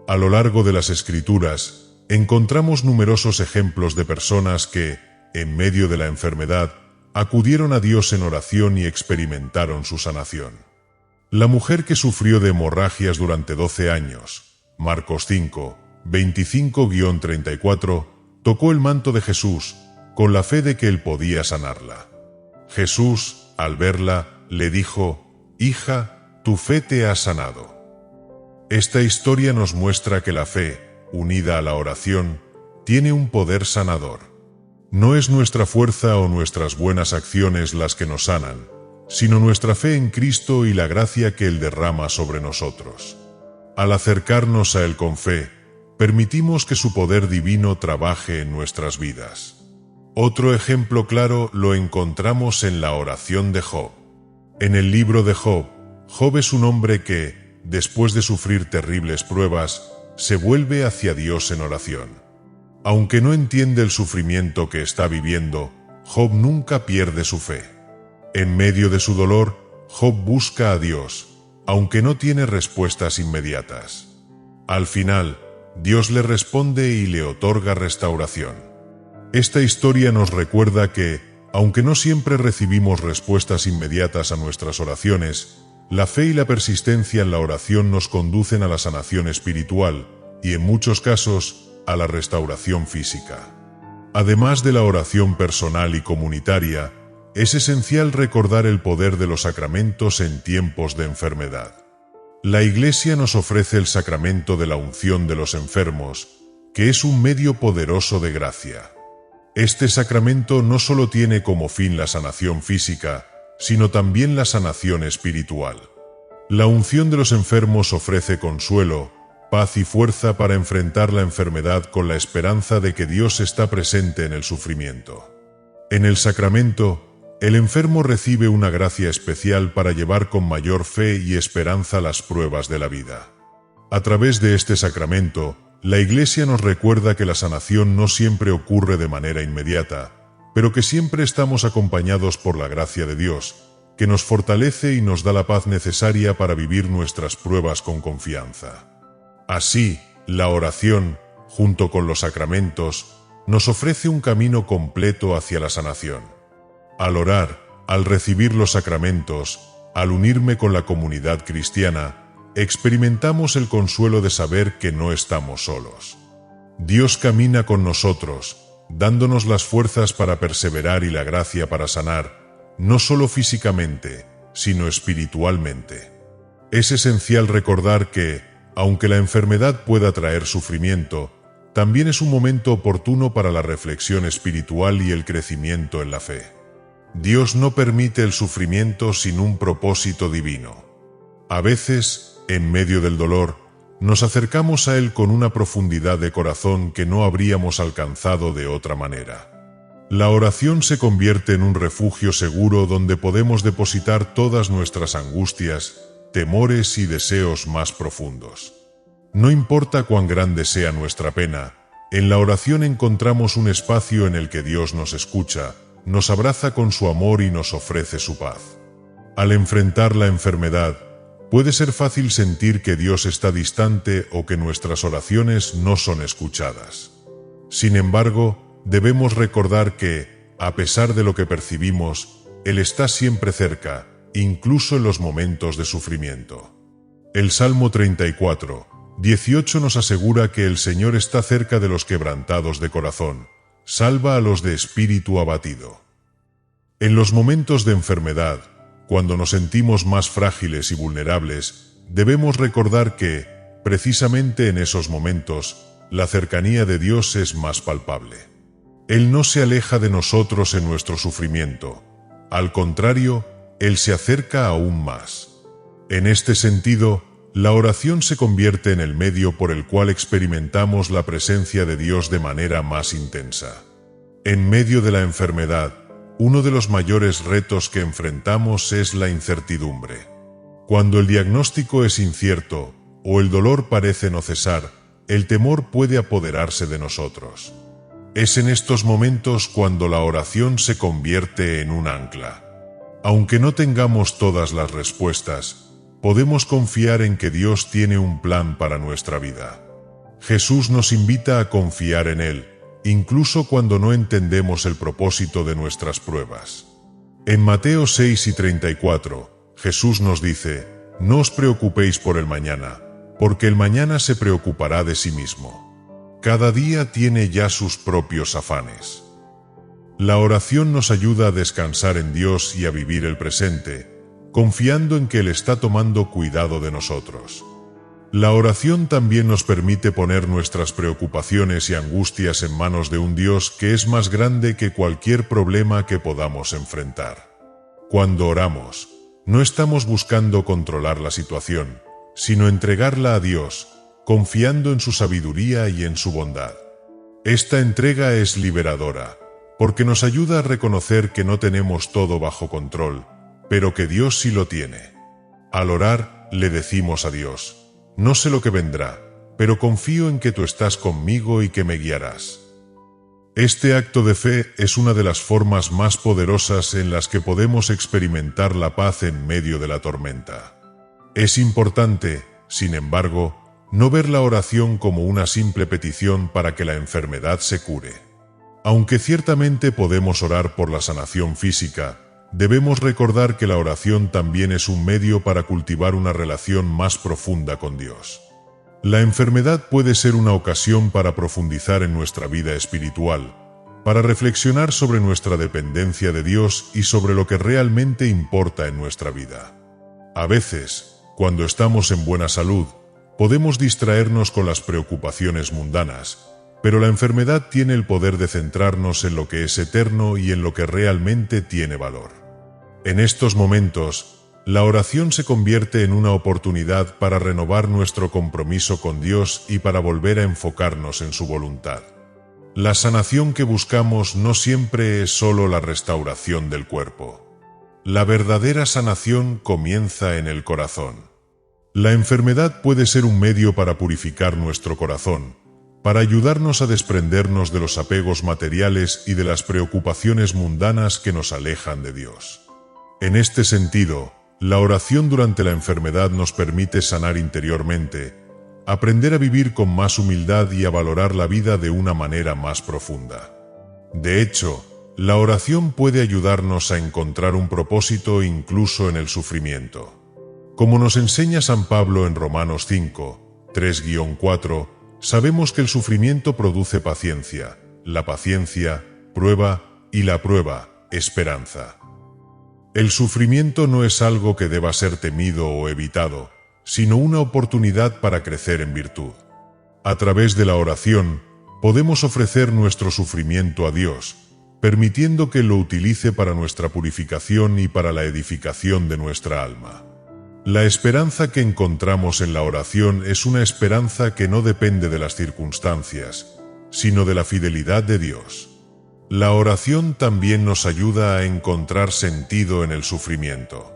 A lo largo de las Escrituras, encontramos numerosos ejemplos de personas que, en medio de la enfermedad, acudieron a Dios en oración y experimentaron su sanación. La mujer que sufrió de hemorragias durante 12 años, Marcos 5, 25-34, tocó el manto de Jesús con la fe de que él podía sanarla. Jesús, al verla, le dijo: «Hija, tu fe te ha sanado». Esta historia nos muestra que la fe, unida a la oración, tiene un poder sanador. No es nuestra fuerza o nuestras buenas acciones las que nos sanan, sino nuestra fe en Cristo y la gracia que Él derrama sobre nosotros. Al acercarnos a Él con fe, permitimos que su poder divino trabaje en nuestras vidas. Otro ejemplo claro lo encontramos en la oración de Job. En el libro de Job, Job es un hombre que, después de sufrir terribles pruebas, se vuelve hacia Dios en oración. Aunque no entiende el sufrimiento que está viviendo, Job nunca pierde su fe. En medio de su dolor, Job busca a Dios, aunque no tiene respuestas inmediatas. Al final, Dios le responde y le otorga restauración. Esta historia nos recuerda que, aunque no siempre recibimos respuestas inmediatas a nuestras oraciones, la fe y la persistencia en la oración nos conducen a la sanación espiritual y, en muchos casos, a la restauración física. Además de la oración personal y comunitaria, es esencial recordar el poder de los sacramentos en tiempos de enfermedad. La Iglesia nos ofrece el sacramento de la unción de los enfermos, que es un medio poderoso de gracia. Este sacramento no solo tiene como fin la sanación física, sino también la sanación espiritual. La unción de los enfermos ofrece consuelo, paz y fuerza para enfrentar la enfermedad con la esperanza de que Dios está presente en el sufrimiento. En el sacramento, el enfermo recibe una gracia especial para llevar con mayor fe y esperanza las pruebas de la vida. A través de este sacramento, la Iglesia nos recuerda que la sanación no siempre ocurre de manera inmediata, pero que siempre estamos acompañados por la gracia de Dios, que nos fortalece y nos da la paz necesaria para vivir nuestras pruebas con confianza. Así, la oración, junto con los sacramentos, nos ofrece un camino completo hacia la sanación. Al orar, al recibir los sacramentos, al unirme con la comunidad cristiana, experimentamos el consuelo de saber que no estamos solos. Dios camina con nosotros, dándonos las fuerzas para perseverar y la gracia para sanar, no solo físicamente, sino espiritualmente. Es esencial recordar que, aunque la enfermedad pueda traer sufrimiento, también es un momento oportuno para la reflexión espiritual y el crecimiento en la fe. Dios no permite el sufrimiento sin un propósito divino. A veces, en medio del dolor, nos acercamos a Él con una profundidad de corazón que no habríamos alcanzado de otra manera. La oración se convierte en un refugio seguro donde podemos depositar todas nuestras angustias, temores y deseos más profundos. No importa cuán grande sea nuestra pena, en la oración encontramos un espacio en el que Dios nos escucha, nos abraza con su amor y nos ofrece su paz. Al enfrentar la enfermedad, puede ser fácil sentir que Dios está distante o que nuestras oraciones no son escuchadas. Sin embargo, debemos recordar que, a pesar de lo que percibimos, Él está siempre cerca, incluso en los momentos de sufrimiento. El Salmo 34, 18 nos asegura que el Señor está cerca de los quebrantados de corazón, salva a los de espíritu abatido. En los momentos de enfermedad, cuando nos sentimos más frágiles y vulnerables, debemos recordar que, precisamente en esos momentos, la cercanía de Dios es más palpable. Él no se aleja de nosotros en nuestro sufrimiento, al contrario, Él se acerca aún más. En este sentido, la oración se convierte en el medio por el cual experimentamos la presencia de Dios de manera más intensa. En medio de la enfermedad, uno de los mayores retos que enfrentamos es la incertidumbre. Cuando el diagnóstico es incierto o el dolor parece no cesar, el temor puede apoderarse de nosotros. Es en estos momentos cuando la oración se convierte en un ancla. Aunque no tengamos todas las respuestas, podemos confiar en que Dios tiene un plan para nuestra vida. Jesús nos invita a confiar en Él, incluso cuando no entendemos el propósito de nuestras pruebas. En Mateo 6:34, Jesús nos dice: «No os preocupéis por el mañana, porque el mañana se preocupará de sí mismo. Cada día tiene ya sus propios afanes». La oración nos ayuda a descansar en Dios y a vivir el presente, confiando en que Él está tomando cuidado de nosotros. La oración también nos permite poner nuestras preocupaciones y angustias en manos de un Dios que es más grande que cualquier problema que podamos enfrentar. Cuando oramos, no estamos buscando controlar la situación, sino entregarla a Dios, confiando en su sabiduría y en su bondad. Esta entrega es liberadora, porque nos ayuda a reconocer que no tenemos todo bajo control, pero que Dios sí lo tiene. Al orar, le decimos a Dios: «No sé lo que vendrá, pero confío en que tú estás conmigo y que me guiarás». Este acto de fe es una de las formas más poderosas en las que podemos experimentar la paz en medio de la tormenta. Es importante, sin embargo, no ver la oración como una simple petición para que la enfermedad se cure. Aunque ciertamente podemos orar por la sanación física, debemos recordar que la oración también es un medio para cultivar una relación más profunda con Dios. La enfermedad puede ser una ocasión para profundizar en nuestra vida espiritual, para reflexionar sobre nuestra dependencia de Dios y sobre lo que realmente importa en nuestra vida. A veces, cuando estamos en buena salud, podemos distraernos con las preocupaciones mundanas, pero la enfermedad tiene el poder de centrarnos en lo que es eterno y en lo que realmente tiene valor. En estos momentos, la oración se convierte en una oportunidad para renovar nuestro compromiso con Dios y para volver a enfocarnos en su voluntad. La sanación que buscamos no siempre es solo la restauración del cuerpo. La verdadera sanación comienza en el corazón. La enfermedad puede ser un medio para purificar nuestro corazón, para ayudarnos a desprendernos de los apegos materiales y de las preocupaciones mundanas que nos alejan de Dios. En este sentido, la oración durante la enfermedad nos permite sanar interiormente, aprender a vivir con más humildad y a valorar la vida de una manera más profunda. De hecho, la oración puede ayudarnos a encontrar un propósito incluso en el sufrimiento. Como nos enseña San Pablo en Romanos 5, 3-4, sabemos que el sufrimiento produce paciencia, la paciencia, prueba y la prueba, esperanza. El sufrimiento no es algo que deba ser temido o evitado, sino una oportunidad para crecer en virtud. A través de la oración, podemos ofrecer nuestro sufrimiento a Dios, permitiendo que lo utilice para nuestra purificación y para la edificación de nuestra alma. La esperanza que encontramos en la oración es una esperanza que no depende de las circunstancias, sino de la fidelidad de Dios. La oración también nos ayuda a encontrar sentido en el sufrimiento.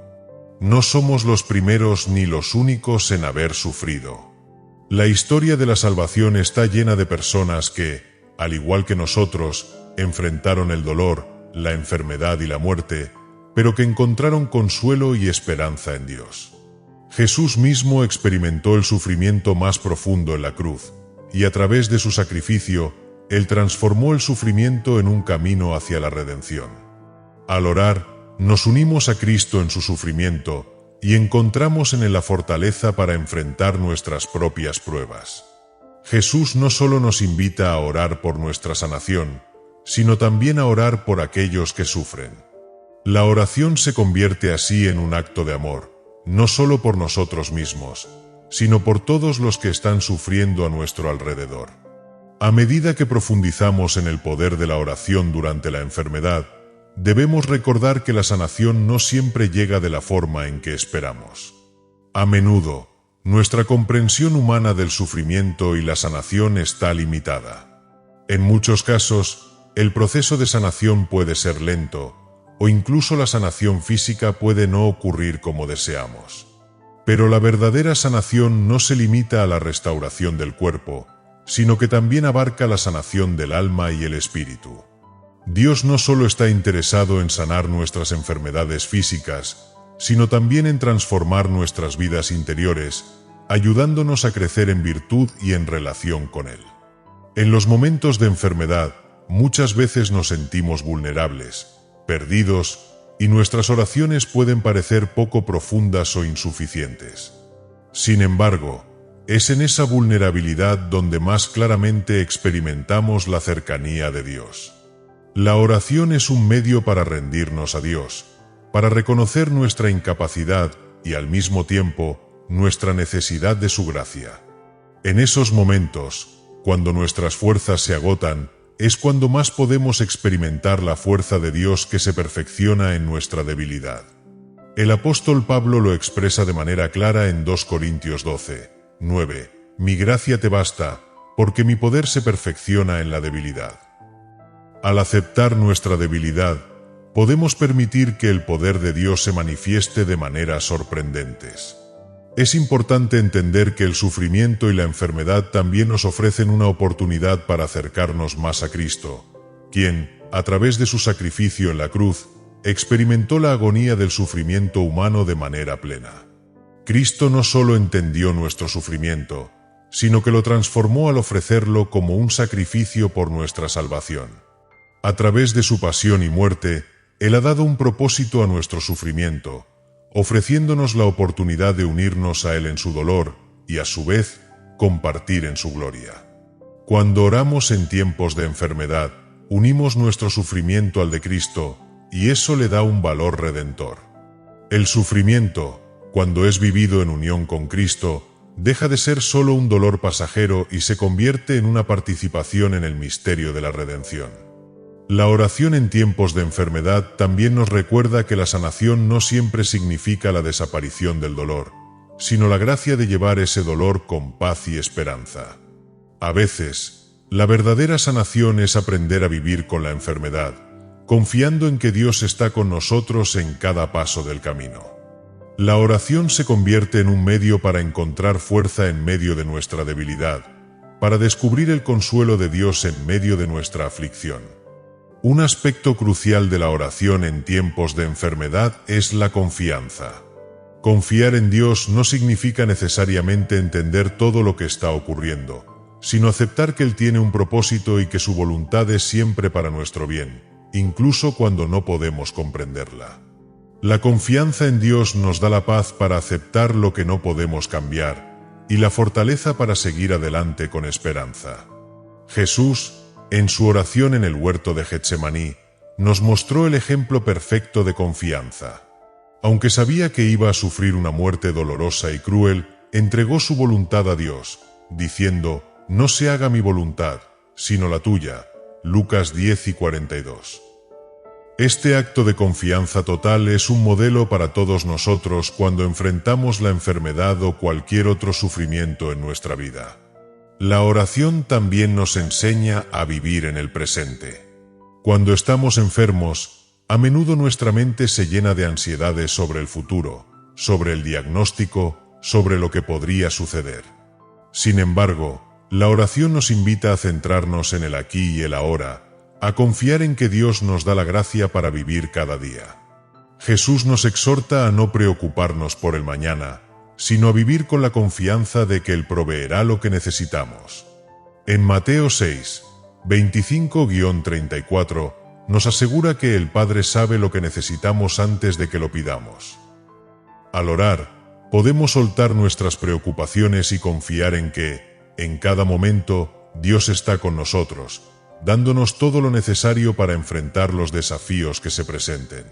No somos los primeros ni los únicos en haber sufrido. La historia de la salvación está llena de personas que, al igual que nosotros, enfrentaron el dolor, la enfermedad y la muerte, pero que encontraron consuelo y esperanza en Dios. Jesús mismo experimentó el sufrimiento más profundo en la cruz, y a través de su sacrificio, Él transformó el sufrimiento en un camino hacia la redención. Al orar, nos unimos a Cristo en su sufrimiento y encontramos en Él la fortaleza para enfrentar nuestras propias pruebas. Jesús no solo nos invita a orar por nuestra sanación, sino también a orar por aquellos que sufren. La oración se convierte así en un acto de amor, no solo por nosotros mismos, sino por todos los que están sufriendo a nuestro alrededor. A medida que profundizamos en el poder de la oración durante la enfermedad, debemos recordar que la sanación no siempre llega de la forma en que esperamos. A menudo, nuestra comprensión humana del sufrimiento y la sanación está limitada. En muchos casos, el proceso de sanación puede ser lento, o incluso la sanación física puede no ocurrir como deseamos. Pero la verdadera sanación no se limita a la restauración del cuerpo, sino que también abarca la sanación del alma y el espíritu. Dios no solo está interesado en sanar nuestras enfermedades físicas, sino también en transformar nuestras vidas interiores, ayudándonos a crecer en virtud y en relación con Él. En los momentos de enfermedad, muchas veces nos sentimos vulnerables, perdidos, y nuestras oraciones pueden parecer poco profundas o insuficientes. Sin embargo, es en esa vulnerabilidad donde más claramente experimentamos la cercanía de Dios. La oración es un medio para rendirnos a Dios, para reconocer nuestra incapacidad y al mismo tiempo nuestra necesidad de su gracia. En esos momentos, cuando nuestras fuerzas se agotan, es cuando más podemos experimentar la fuerza de Dios que se perfecciona en nuestra debilidad. El apóstol Pablo lo expresa de manera clara en 2 Corintios 12, 9. Mi gracia te basta, porque mi poder se perfecciona en la debilidad. Al aceptar nuestra debilidad, podemos permitir que el poder de Dios se manifieste de maneras sorprendentes. Es importante entender que el sufrimiento y la enfermedad también nos ofrecen una oportunidad para acercarnos más a Cristo, quien, a través de su sacrificio en la cruz, experimentó la agonía del sufrimiento humano de manera plena. Cristo no solo entendió nuestro sufrimiento, sino que lo transformó al ofrecerlo como un sacrificio por nuestra salvación. A través de su pasión y muerte, Él ha dado un propósito a nuestro sufrimiento, ofreciéndonos la oportunidad de unirnos a Él en su dolor y, a su vez, compartir en su gloria. Cuando oramos en tiempos de enfermedad, unimos nuestro sufrimiento al de Cristo, y eso le da un valor redentor. El sufrimiento, cuando es vivido en unión con Cristo, deja de ser solo un dolor pasajero y se convierte en una participación en el misterio de la redención. La oración en tiempos de enfermedad también nos recuerda que la sanación no siempre significa la desaparición del dolor, sino la gracia de llevar ese dolor con paz y esperanza. A veces, la verdadera sanación es aprender a vivir con la enfermedad, confiando en que Dios está con nosotros en cada paso del camino. La oración se convierte en un medio para encontrar fuerza en medio de nuestra debilidad, para descubrir el consuelo de Dios en medio de nuestra aflicción. Un aspecto crucial de la oración en tiempos de enfermedad es la confianza. Confiar en Dios no significa necesariamente entender todo lo que está ocurriendo, sino aceptar que Él tiene un propósito y que su voluntad es siempre para nuestro bien, incluso cuando no podemos comprenderla. La confianza en Dios nos da la paz para aceptar lo que no podemos cambiar y la fortaleza para seguir adelante con esperanza. Jesús, en su oración en el huerto de Getsemaní, nos mostró el ejemplo perfecto de confianza. Aunque sabía que iba a sufrir una muerte dolorosa y cruel, entregó su voluntad a Dios, diciendo: «No se haga mi voluntad, sino la tuya». Lucas 10:42. Este acto de confianza total es un modelo para todos nosotros cuando enfrentamos la enfermedad o cualquier otro sufrimiento en nuestra vida. La oración también nos enseña a vivir en el presente. Cuando estamos enfermos, a menudo nuestra mente se llena de ansiedades sobre el futuro, sobre el diagnóstico, sobre lo que podría suceder. Sin embargo, la oración nos invita a centrarnos en el aquí y el ahora, a confiar en que Dios nos da la gracia para vivir cada día. Jesús nos exhorta a no preocuparnos por el mañana, sino a vivir con la confianza de que Él proveerá lo que necesitamos. En Mateo 6, 25-34, nos asegura que el Padre sabe lo que necesitamos antes de que lo pidamos. Al orar, podemos soltar nuestras preocupaciones y confiar en que, en cada momento, Dios está con nosotros, dándonos todo lo necesario para enfrentar los desafíos que se presenten.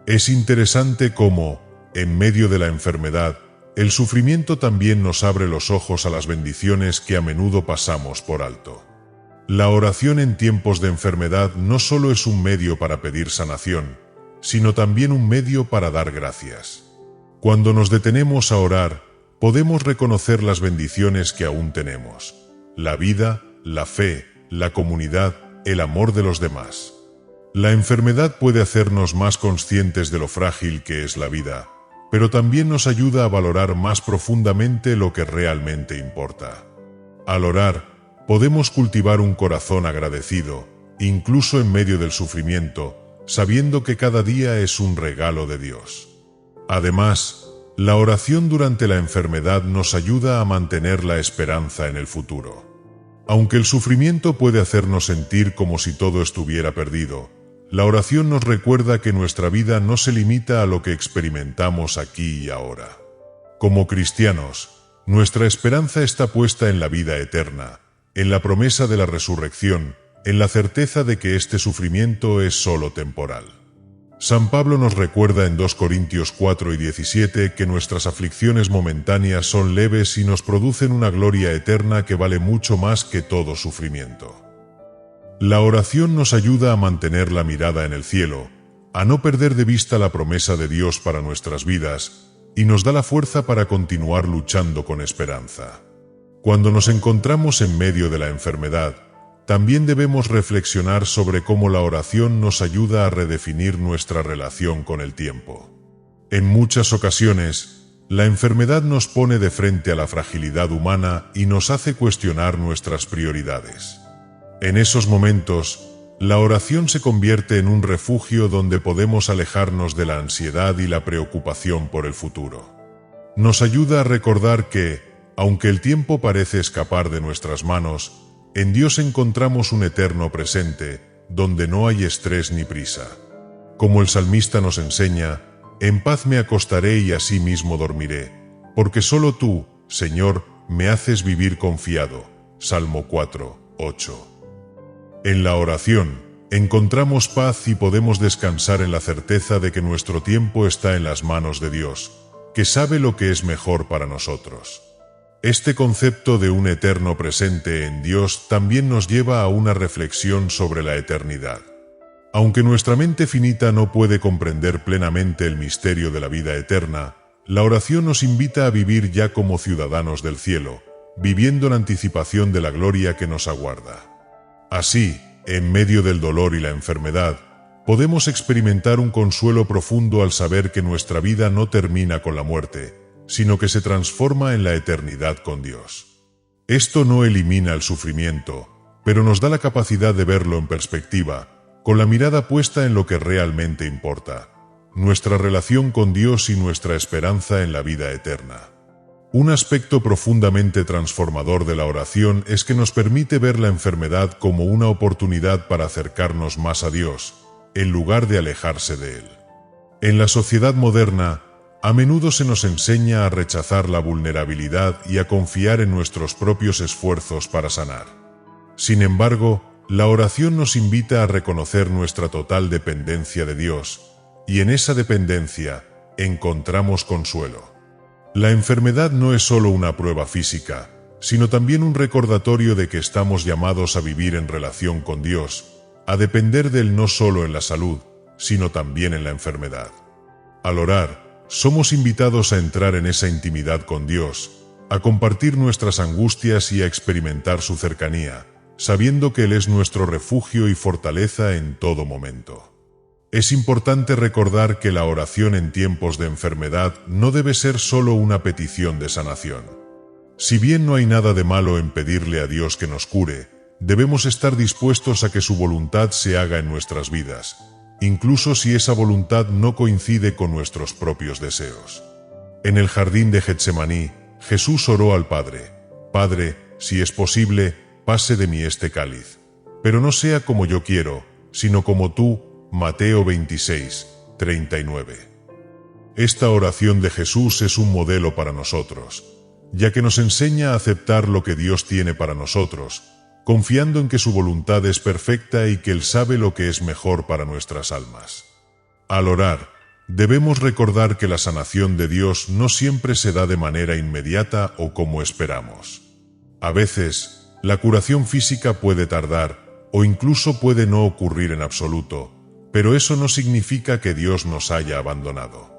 Es interesante cómo, en medio de la enfermedad, el sufrimiento también nos abre los ojos a las bendiciones que a menudo pasamos por alto. La oración en tiempos de enfermedad no solo es un medio para pedir sanación, sino también un medio para dar gracias. Cuando nos detenemos a orar, podemos reconocer las bendiciones que aún tenemos: la vida, la fe, la comunidad, el amor de los demás. La enfermedad puede hacernos más conscientes de lo frágil que es la vida, pero también nos ayuda a valorar más profundamente lo que realmente importa. Al orar, podemos cultivar un corazón agradecido, incluso en medio del sufrimiento, sabiendo que cada día es un regalo de Dios. Además, la oración durante la enfermedad nos ayuda a mantener la esperanza en el futuro. Aunque el sufrimiento puede hacernos sentir como si todo estuviera perdido, la oración nos recuerda que nuestra vida no se limita a lo que experimentamos aquí y ahora. Como cristianos, nuestra esperanza está puesta en la vida eterna, en la promesa de la resurrección, en la certeza de que este sufrimiento es solo temporal. San Pablo nos recuerda en 2 Corintios 4 y 17 que nuestras aflicciones momentáneas son leves y nos producen una gloria eterna que vale mucho más que todo sufrimiento. La oración nos ayuda a mantener la mirada en el cielo, a no perder de vista la promesa de Dios para nuestras vidas, y nos da la fuerza para continuar luchando con esperanza. Cuando nos encontramos en medio de la enfermedad, también debemos reflexionar sobre cómo la oración nos ayuda a redefinir nuestra relación con el tiempo. En muchas ocasiones, la enfermedad nos pone de frente a la fragilidad humana y nos hace cuestionar nuestras prioridades. En esos momentos, la oración se convierte en un refugio donde podemos alejarnos de la ansiedad y la preocupación por el futuro. Nos ayuda a recordar que, aunque el tiempo parece escapar de nuestras manos, en Dios encontramos un eterno presente, donde no hay estrés ni prisa. Como el salmista nos enseña, en paz me acostaré y así mismo dormiré, porque solo tú, Señor, me haces vivir confiado. Salmo 4, 8. En la oración, encontramos paz y podemos descansar en la certeza de que nuestro tiempo está en las manos de Dios, que sabe lo que es mejor para nosotros. Este concepto de un eterno presente en Dios también nos lleva a una reflexión sobre la eternidad. Aunque nuestra mente finita no puede comprender plenamente el misterio de la vida eterna, la oración nos invita a vivir ya como ciudadanos del cielo, viviendo en anticipación de la gloria que nos aguarda. Así, en medio del dolor y la enfermedad, podemos experimentar un consuelo profundo al saber que nuestra vida no termina con la muerte, sino que se transforma en la eternidad con Dios. Esto no elimina el sufrimiento, pero nos da la capacidad de verlo en perspectiva, con la mirada puesta en lo que realmente importa, nuestra relación con Dios y nuestra esperanza en la vida eterna. Un aspecto profundamente transformador de la oración es que nos permite ver la enfermedad como una oportunidad para acercarnos más a Dios, en lugar de alejarse de Él. En la sociedad moderna, a menudo se nos enseña a rechazar la vulnerabilidad y a confiar en nuestros propios esfuerzos para sanar. Sin embargo, la oración nos invita a reconocer nuestra total dependencia de Dios, y en esa dependencia encontramos consuelo. La enfermedad no es solo una prueba física, sino también un recordatorio de que estamos llamados a vivir en relación con Dios, a depender de Él no solo en la salud, sino también en la enfermedad. Al orar, somos invitados a entrar en esa intimidad con Dios, a compartir nuestras angustias y a experimentar su cercanía, sabiendo que Él es nuestro refugio y fortaleza en todo momento. Es importante recordar que la oración en tiempos de enfermedad no debe ser solo una petición de sanación. Si bien no hay nada de malo en pedirle a Dios que nos cure, debemos estar dispuestos a que su voluntad se haga en nuestras vidas, incluso si esa voluntad no coincide con nuestros propios deseos. En el jardín de Getsemaní, Jesús oró al Padre: «Padre, si es posible, pase de mí este cáliz, pero no sea como yo quiero, sino como tú». Mateo 26, 39. Esta oración de Jesús es un modelo para nosotros, ya que nos enseña a aceptar lo que Dios tiene para nosotros, confiando en que su voluntad es perfecta y que Él sabe lo que es mejor para nuestras almas. Al orar, debemos recordar que la sanación de Dios no siempre se da de manera inmediata o como esperamos. A veces, la curación física puede tardar, o incluso puede no ocurrir en absoluto, pero eso no significa que Dios nos haya abandonado.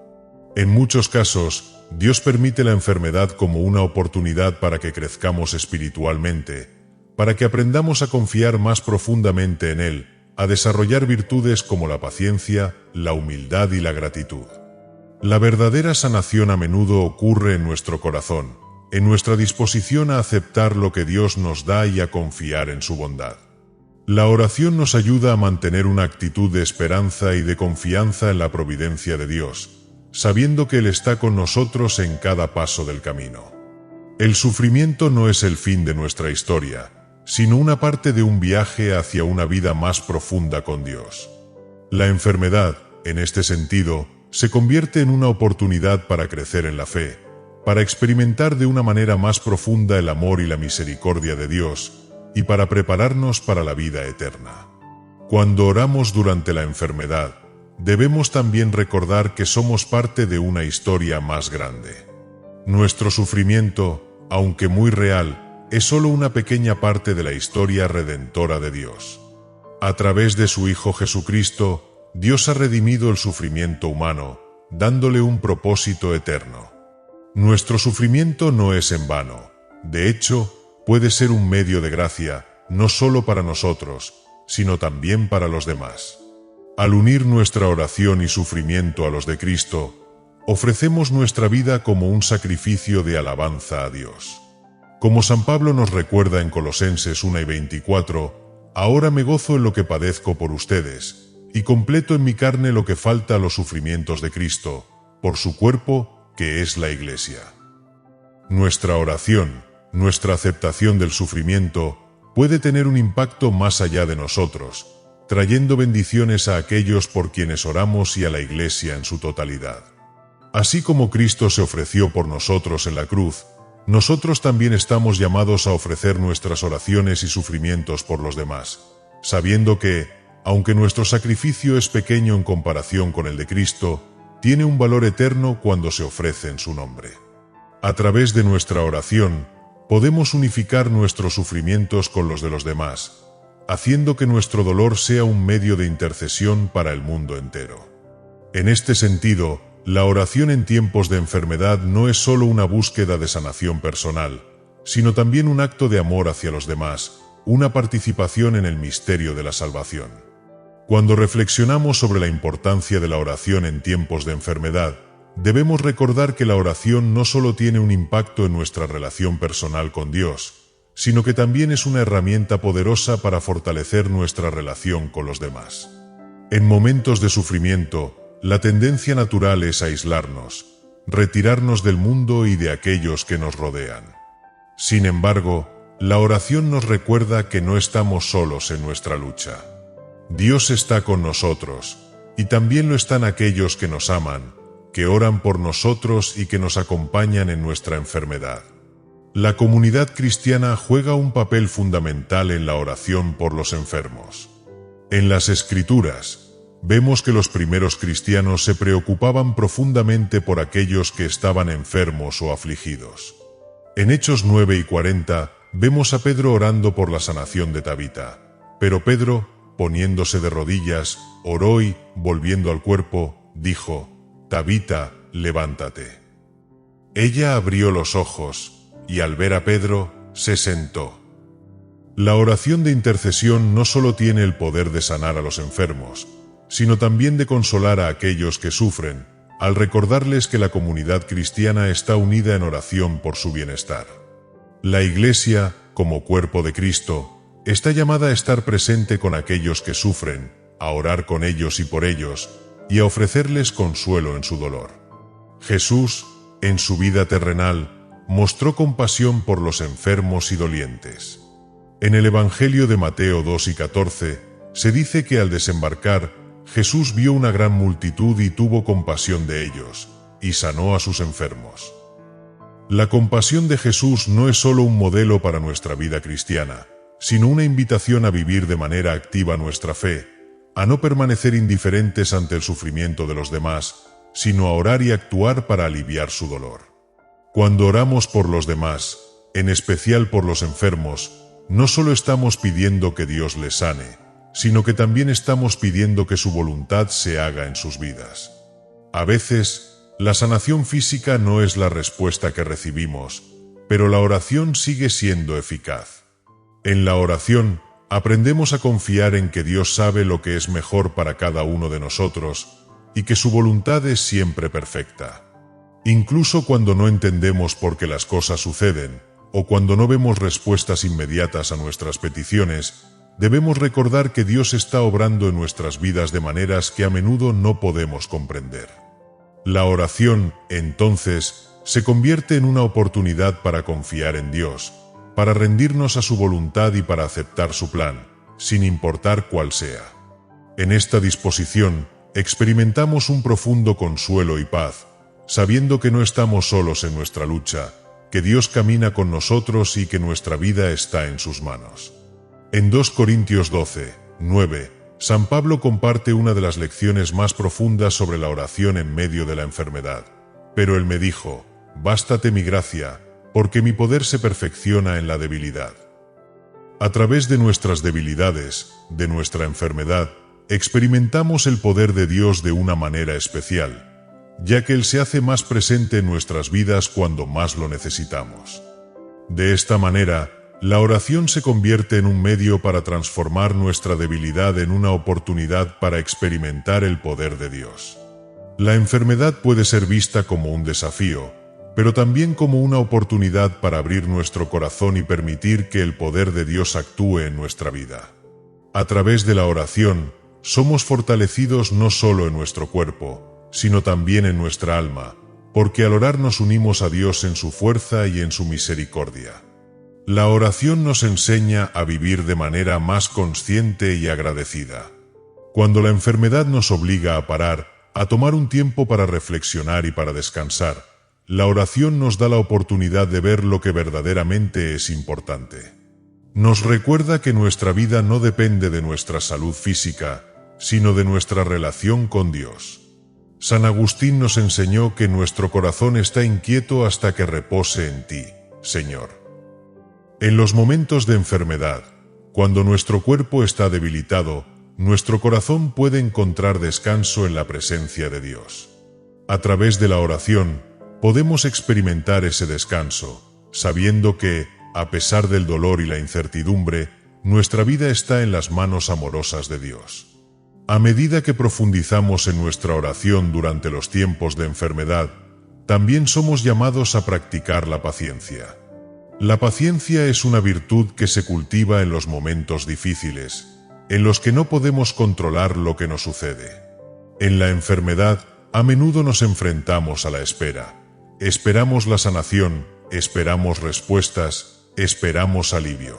En muchos casos, Dios permite la enfermedad como una oportunidad para que crezcamos espiritualmente, para que aprendamos a confiar más profundamente en Él, a desarrollar virtudes como la paciencia, la humildad y la gratitud. La verdadera sanación a menudo ocurre en nuestro corazón, en nuestra disposición a aceptar lo que Dios nos da y a confiar en su bondad. La oración nos ayuda a mantener una actitud de esperanza y de confianza en la providencia de Dios, sabiendo que Él está con nosotros en cada paso del camino. El sufrimiento no es el fin de nuestra historia, sino una parte de un viaje hacia una vida más profunda con Dios. La enfermedad, en este sentido, se convierte en una oportunidad para crecer en la fe, para experimentar de una manera más profunda el amor y la misericordia de Dios, y para prepararnos para la vida eterna. Cuando oramos durante la enfermedad, debemos también recordar que somos parte de una historia más grande. Nuestro sufrimiento, aunque muy real, es solo una pequeña parte de la historia redentora de Dios. A través de su Hijo Jesucristo, Dios ha redimido el sufrimiento humano, dándole un propósito eterno. Nuestro sufrimiento no es en vano. De hecho, puede ser un medio de gracia, no solo para nosotros, sino también para los demás. Al unir nuestra oración y sufrimiento a los de Cristo, ofrecemos nuestra vida como un sacrificio de alabanza a Dios. Como San Pablo nos recuerda en Colosenses 1:24, ahora me gozo en lo que padezco por ustedes, y completo en mi carne lo que falta a los sufrimientos de Cristo, por su cuerpo, que es la Iglesia. Nuestra oración, nuestra aceptación del sufrimiento, puede tener un impacto más allá de nosotros, trayendo bendiciones a aquellos por quienes oramos y a la Iglesia en su totalidad. Así como Cristo se ofreció por nosotros en la cruz, nosotros también estamos llamados a ofrecer nuestras oraciones y sufrimientos por los demás, sabiendo que, aunque nuestro sacrificio es pequeño en comparación con el de Cristo, tiene un valor eterno cuando se ofrece en su nombre. A través de nuestra oración, podemos unificar nuestros sufrimientos con los de los demás, haciendo que nuestro dolor sea un medio de intercesión para el mundo entero. En este sentido, la oración en tiempos de enfermedad no es solo una búsqueda de sanación personal, sino también un acto de amor hacia los demás, una participación en el misterio de la salvación. Cuando reflexionamos sobre la importancia de la oración en tiempos de enfermedad, debemos recordar que la oración no solo tiene un impacto en nuestra relación personal con Dios, sino que también es una herramienta poderosa para fortalecer nuestra relación con los demás. En momentos de sufrimiento, la tendencia natural es aislarnos, retirarnos del mundo y de aquellos que nos rodean. Sin embargo, la oración nos recuerda que no estamos solos en nuestra lucha. Dios está con nosotros, y también lo están aquellos que nos aman, que oran por nosotros y que nos acompañan en nuestra enfermedad. La comunidad cristiana juega un papel fundamental en la oración por los enfermos. En las Escrituras, vemos que los primeros cristianos se preocupaban profundamente por aquellos que estaban enfermos o afligidos. En Hechos 9:40 vemos a Pedro orando por la sanación de Tabita, pero Pedro, poniéndose de rodillas, oró y, volviendo al cuerpo, dijo: «Tabita, levántate». Ella abrió los ojos, y al ver a Pedro, se sentó. La oración de intercesión no solo tiene el poder de sanar a los enfermos, sino también de consolar a aquellos que sufren, al recordarles que la comunidad cristiana está unida en oración por su bienestar. La Iglesia, como cuerpo de Cristo, está llamada a estar presente con aquellos que sufren, a orar con ellos y por ellos, y a ofrecerles consuelo en su dolor. Jesús, en su vida terrenal, mostró compasión por los enfermos y dolientes. En el Evangelio de Mateo 2:14, se dice que al desembarcar, Jesús vio una gran multitud y tuvo compasión de ellos, y sanó a sus enfermos. La compasión de Jesús no es solo un modelo para nuestra vida cristiana, sino una invitación a vivir de manera activa nuestra fe, a no permanecer indiferentes ante el sufrimiento de los demás, sino a orar y actuar para aliviar su dolor. Cuando oramos por los demás, en especial por los enfermos, no solo estamos pidiendo que Dios les sane, sino que también estamos pidiendo que su voluntad se haga en sus vidas. A veces, la sanación física no es la respuesta que recibimos, pero la oración sigue siendo eficaz. En la oración, aprendemos a confiar en que Dios sabe lo que es mejor para cada uno de nosotros y que su voluntad es siempre perfecta. Incluso cuando no entendemos por qué las cosas suceden, o cuando no vemos respuestas inmediatas a nuestras peticiones, debemos recordar que Dios está obrando en nuestras vidas de maneras que a menudo no podemos comprender. La oración, entonces, se convierte en una oportunidad para confiar en Dios, para rendirnos a su voluntad y para aceptar su plan, sin importar cuál sea. En esta disposición, experimentamos un profundo consuelo y paz, sabiendo que no estamos solos en nuestra lucha, que Dios camina con nosotros y que nuestra vida está en sus manos. En 2 Corintios 12, 9, San Pablo comparte una de las lecciones más profundas sobre la oración en medio de la enfermedad. Pero él me dijo: «Bástate mi gracia, porque mi poder se perfecciona en la debilidad». A través de nuestras debilidades, de nuestra enfermedad, experimentamos el poder de Dios de una manera especial, ya que Él se hace más presente en nuestras vidas cuando más lo necesitamos. De esta manera, la oración se convierte en un medio para transformar nuestra debilidad en una oportunidad para experimentar el poder de Dios. La enfermedad puede ser vista como un desafío, pero también como una oportunidad para abrir nuestro corazón y permitir que el poder de Dios actúe en nuestra vida. A través de la oración, somos fortalecidos no solo en nuestro cuerpo, sino también en nuestra alma, porque al orar nos unimos a Dios en su fuerza y en su misericordia. La oración nos enseña a vivir de manera más consciente y agradecida. Cuando la enfermedad nos obliga a parar, a tomar un tiempo para reflexionar y para descansar, la oración nos da la oportunidad de ver lo que verdaderamente es importante. Nos recuerda que nuestra vida no depende de nuestra salud física, sino de nuestra relación con Dios. San Agustín nos enseñó que nuestro corazón está inquieto hasta que repose en ti, Señor. En los momentos de enfermedad, cuando nuestro cuerpo está debilitado, nuestro corazón puede encontrar descanso en la presencia de Dios. A través de la oración, podemos experimentar ese descanso, sabiendo que, a pesar del dolor y la incertidumbre, nuestra vida está en las manos amorosas de Dios. A medida que profundizamos en nuestra oración durante los tiempos de enfermedad, también somos llamados a practicar la paciencia. La paciencia es una virtud que se cultiva en los momentos difíciles, en los que no podemos controlar lo que nos sucede. En la enfermedad, a menudo nos enfrentamos a la espera. Esperamos la sanación, esperamos respuestas, esperamos alivio.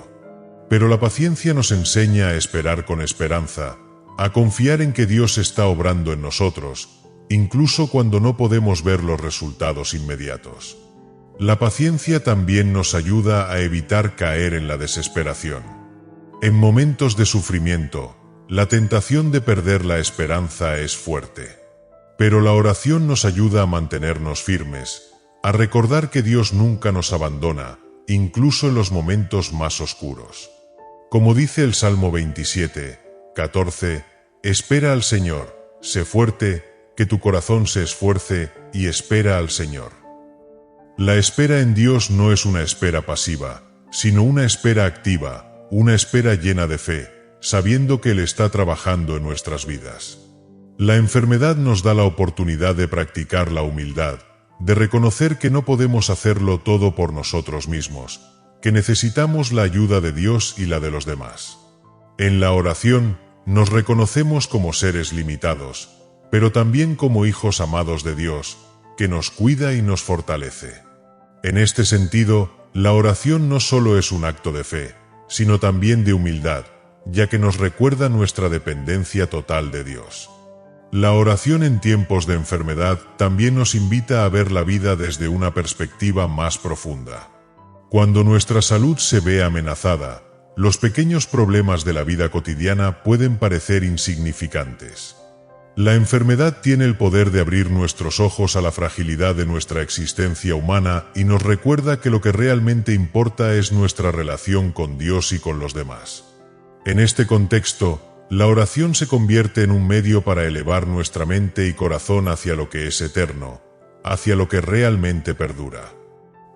Pero la paciencia nos enseña a esperar con esperanza, a confiar en que Dios está obrando en nosotros, incluso cuando no podemos ver los resultados inmediatos. La paciencia también nos ayuda a evitar caer en la desesperación. En momentos de sufrimiento, la tentación de perder la esperanza es fuerte. Pero la oración nos ayuda a mantenernos firmes, a recordar que Dios nunca nos abandona, incluso en los momentos más oscuros. Como dice el Salmo 27, 14, «Espera al Señor, sé fuerte, que tu corazón se esfuerce y espera al Señor». La espera en Dios no es una espera pasiva, sino una espera activa, una espera llena de fe, sabiendo que Él está trabajando en nuestras vidas. La enfermedad nos da la oportunidad de practicar la humildad, de reconocer que no podemos hacerlo todo por nosotros mismos, que necesitamos la ayuda de Dios y la de los demás. En la oración, nos reconocemos como seres limitados, pero también como hijos amados de Dios, que nos cuida y nos fortalece. En este sentido, la oración no solo es un acto de fe, sino también de humildad, ya que nos recuerda nuestra dependencia total de Dios. La oración en tiempos de enfermedad también nos invita a ver la vida desde una perspectiva más profunda. Cuando nuestra salud se ve amenazada, los pequeños problemas de la vida cotidiana pueden parecer insignificantes. La enfermedad tiene el poder de abrir nuestros ojos a la fragilidad de nuestra existencia humana y nos recuerda que lo que realmente importa es nuestra relación con Dios y con los demás. En este contexto, la oración se convierte en un medio para elevar nuestra mente y corazón hacia lo que es eterno, hacia lo que realmente perdura.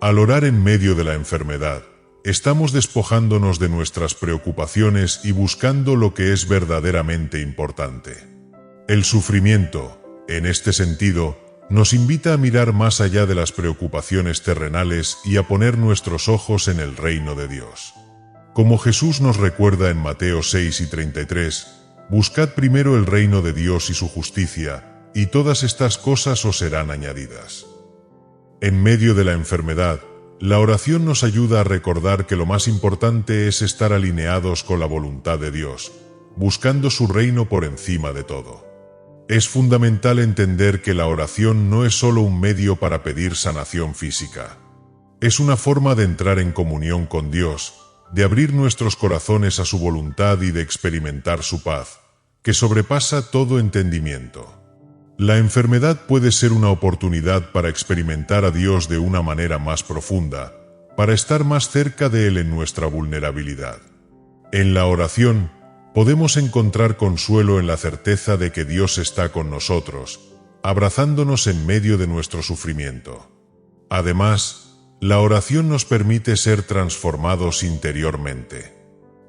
Al orar en medio de la enfermedad, estamos despojándonos de nuestras preocupaciones y buscando lo que es verdaderamente importante. El sufrimiento, en este sentido, nos invita a mirar más allá de las preocupaciones terrenales y a poner nuestros ojos en el reino de Dios. Como Jesús nos recuerda en Mateo 6 y 33, «Buscad primero el reino de Dios y su justicia, y todas estas cosas os serán añadidas». En medio de la enfermedad, La oración nos ayuda a recordar que lo más importante es estar alineados con la voluntad de Dios, buscando su reino por encima de todo. Es fundamental entender que la oración no es solo un medio para pedir sanación física. Es una forma de entrar en comunión con Dios, de abrir nuestros corazones a su voluntad y de experimentar su paz, que sobrepasa todo entendimiento. La enfermedad puede ser una oportunidad para experimentar a Dios de una manera más profunda, para estar más cerca de Él en nuestra vulnerabilidad. En la oración, podemos encontrar consuelo en la certeza de que Dios está con nosotros, abrazándonos en medio de nuestro sufrimiento. Además, la oración nos permite ser transformados interiormente.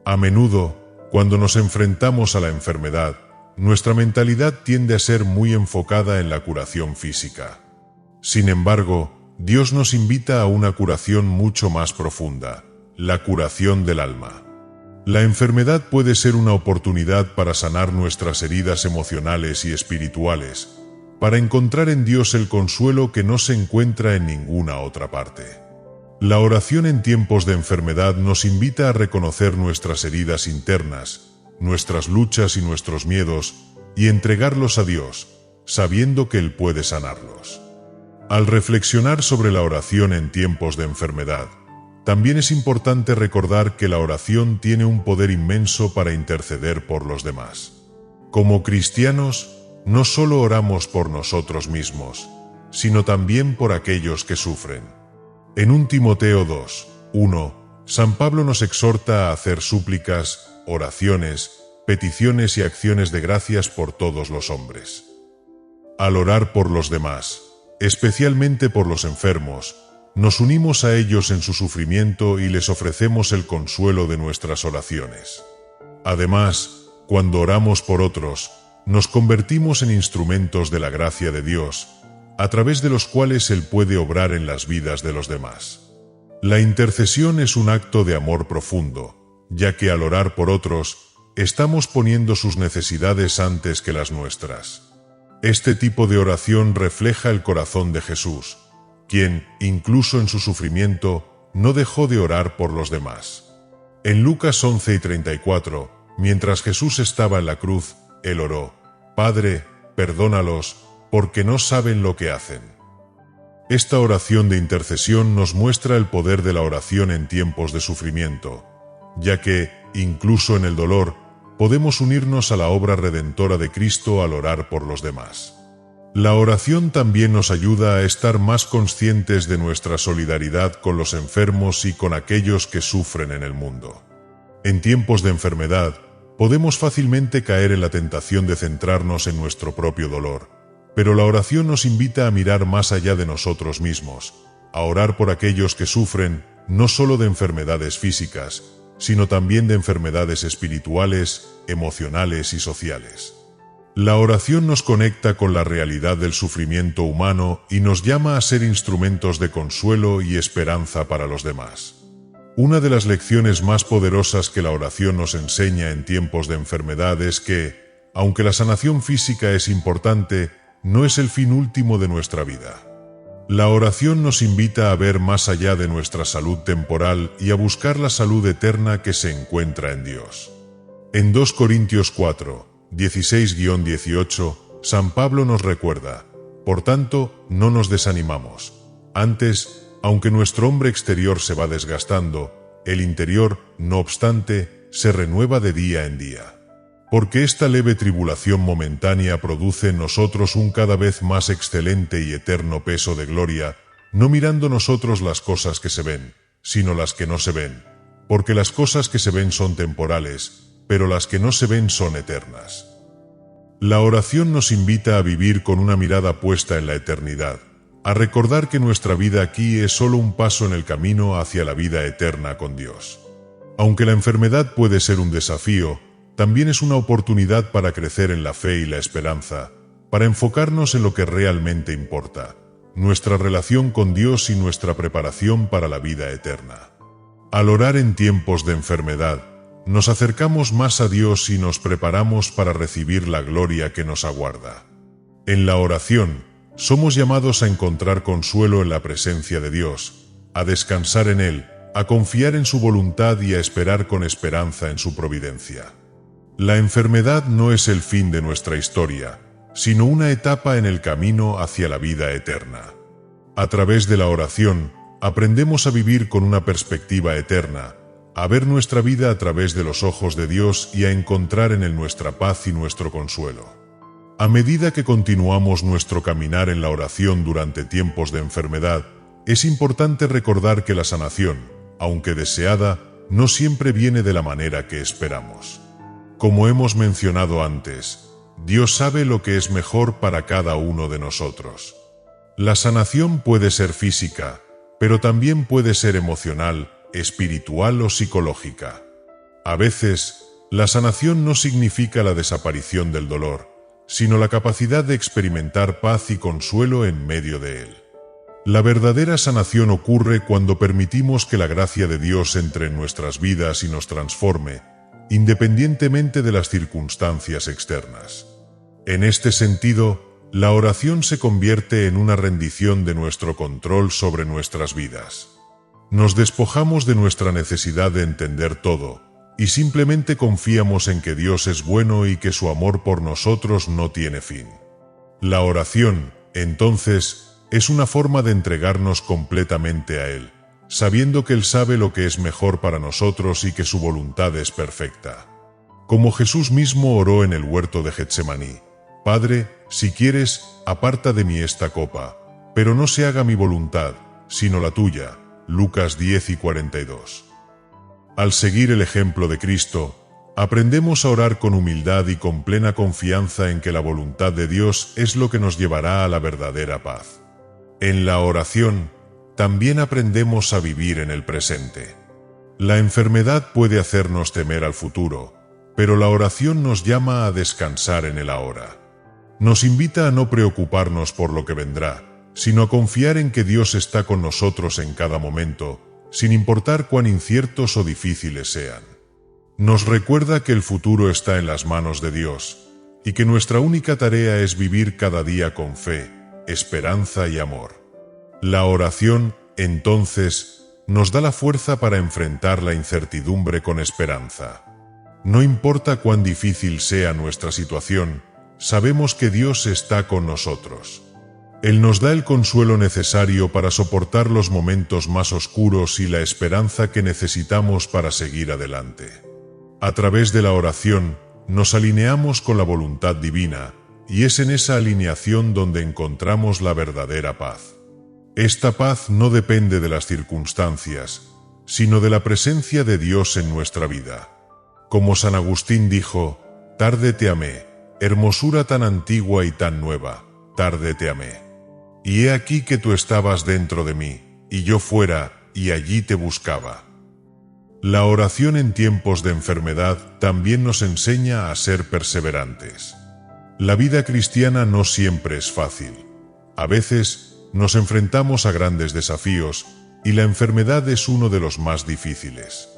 A menudo, cuando nos enfrentamos a la enfermedad, nuestra mentalidad tiende a ser muy enfocada en la curación física. Sin embargo, Dios nos invita a una curación mucho más profunda, la curación del alma. La enfermedad puede ser una oportunidad para sanar nuestras heridas emocionales y espirituales, para encontrar en Dios el consuelo que no se encuentra en ninguna otra parte. La oración en tiempos de enfermedad nos invita a reconocer nuestras heridas internas, nuestras luchas y nuestros miedos, y entregarlos a Dios, sabiendo que Él puede sanarlos. Al reflexionar sobre la oración en tiempos de enfermedad, también es importante recordar que la oración tiene un poder inmenso para interceder por los demás. Como cristianos, no solo oramos por nosotros mismos, sino también por aquellos que sufren. En 1 Timoteo 2:1, San Pablo nos exhorta a hacer súplicas, oraciones, peticiones y acciones de gracias por todos los hombres. Al orar por los demás, especialmente por los enfermos, nos unimos a ellos en su sufrimiento y les ofrecemos el consuelo de nuestras oraciones. Además, cuando oramos por otros, nos convertimos en instrumentos de la gracia de Dios, a través de los cuales Él puede obrar en las vidas de los demás. La intercesión es un acto de amor profundo, ya que al orar por otros, estamos poniendo sus necesidades antes que las nuestras. Este tipo de oración refleja el corazón de Jesús, quien, incluso en su sufrimiento, no dejó de orar por los demás. En Lucas 11:34, mientras Jesús estaba en la cruz, Él oró: «Padre, perdónalos, porque no saben lo que hacen». Esta oración de intercesión nos muestra el poder de la oración en tiempos de sufrimiento, ya que, incluso en el dolor, podemos unirnos a la obra redentora de Cristo al orar por los demás. La oración también nos ayuda a estar más conscientes de nuestra solidaridad con los enfermos y con aquellos que sufren en el mundo. En tiempos de enfermedad, podemos fácilmente caer en la tentación de centrarnos en nuestro propio dolor, pero la oración nos invita a mirar más allá de nosotros mismos, a orar por aquellos que sufren no solo de enfermedades físicas, sino también de enfermedades espirituales, emocionales y sociales. La oración nos conecta con la realidad del sufrimiento humano y nos llama a ser instrumentos de consuelo y esperanza para los demás. Una de las lecciones más poderosas que la oración nos enseña en tiempos de enfermedad es que, aunque la sanación física es importante, no es el fin último de nuestra vida. La oración nos invita a ver más allá de nuestra salud temporal y a buscar la salud eterna que se encuentra en Dios. En 2 Corintios 4:16-18, San Pablo nos recuerda: «Por tanto, no nos desanimamos. Antes, aunque nuestro hombre exterior se va desgastando, el interior, no obstante, se renueva de día en día. Porque esta leve tribulación momentánea produce en nosotros un cada vez más excelente y eterno peso de gloria, no mirando nosotros las cosas que se ven, sino las que no se ven. Porque las cosas que se ven son temporales, pero las que no se ven son eternas». La oración nos invita a vivir con una mirada puesta en la eternidad, a recordar que nuestra vida aquí es solo un paso en el camino hacia la vida eterna con Dios. Aunque la enfermedad puede ser un desafío, también es una oportunidad para crecer en la fe y la esperanza, para enfocarnos en lo que realmente importa, nuestra relación con Dios y nuestra preparación para la vida eterna. Al orar en tiempos de enfermedad, nos acercamos más a Dios y nos preparamos para recibir la gloria que nos aguarda. En la oración, somos llamados a encontrar consuelo en la presencia de Dios, a descansar en Él, a confiar en su voluntad y a esperar con esperanza en su providencia. La enfermedad no es el fin de nuestra historia, sino una etapa en el camino hacia la vida eterna. A través de la oración, aprendemos a vivir con una perspectiva eterna, a ver nuestra vida a través de los ojos de Dios y a encontrar en Él nuestra paz y nuestro consuelo. A medida que continuamos nuestro caminar en la oración durante tiempos de enfermedad, es importante recordar que la sanación, aunque deseada, no siempre viene de la manera que esperamos. Como hemos mencionado antes, Dios sabe lo que es mejor para cada uno de nosotros. La sanación puede ser física, pero también puede ser emocional, espiritual o psicológica. A veces, la sanación no significa la desaparición del dolor, sino la capacidad de experimentar paz y consuelo en medio de él. La verdadera sanación ocurre cuando permitimos que la gracia de Dios entre en nuestras vidas y nos transforme, independientemente de las circunstancias externas. En este sentido, la oración se convierte en una rendición de nuestro control sobre nuestras vidas. Nos despojamos de nuestra necesidad de entender todo, y simplemente confiamos en que Dios es bueno y que su amor por nosotros no tiene fin. La oración, entonces, es una forma de entregarnos completamente a Él, sabiendo que Él sabe lo que es mejor para nosotros y que su voluntad es perfecta. Como Jesús mismo oró en el huerto de Getsemaní: Padre, si quieres, aparta de mí esta copa, pero no se haga mi voluntad, sino la tuya. Lucas 10:42. Al seguir el ejemplo de Cristo, aprendemos a orar con humildad y con plena confianza en que la voluntad de Dios es lo que nos llevará a la verdadera paz. En la oración, también aprendemos a vivir en el presente. La enfermedad puede hacernos temer al futuro, pero la oración nos llama a descansar en el ahora. Nos invita a no preocuparnos por lo que vendrá, sino a confiar en que Dios está con nosotros en cada momento, sin importar cuán inciertos o difíciles sean. Nos recuerda que el futuro está en las manos de Dios, y que nuestra única tarea es vivir cada día con fe, esperanza y amor. La oración, entonces, nos da la fuerza para enfrentar la incertidumbre con esperanza. No importa cuán difícil sea nuestra situación, sabemos que Dios está con nosotros. Él nos da el consuelo necesario para soportar los momentos más oscuros y la esperanza que necesitamos para seguir adelante. A través de la oración, nos alineamos con la voluntad divina, y es en esa alineación donde encontramos la verdadera paz. Esta paz no depende de las circunstancias, sino de la presencia de Dios en nuestra vida. Como San Agustín dijo: «Tarde te amé, hermosura tan antigua y tan nueva, tarde te amé. Y he aquí que tú estabas dentro de mí, y yo fuera, y allí te buscaba». La oración en tiempos de enfermedad también nos enseña a ser perseverantes. La vida cristiana no siempre es fácil. A veces nos enfrentamos a grandes desafíos, y la enfermedad es uno de los más difíciles.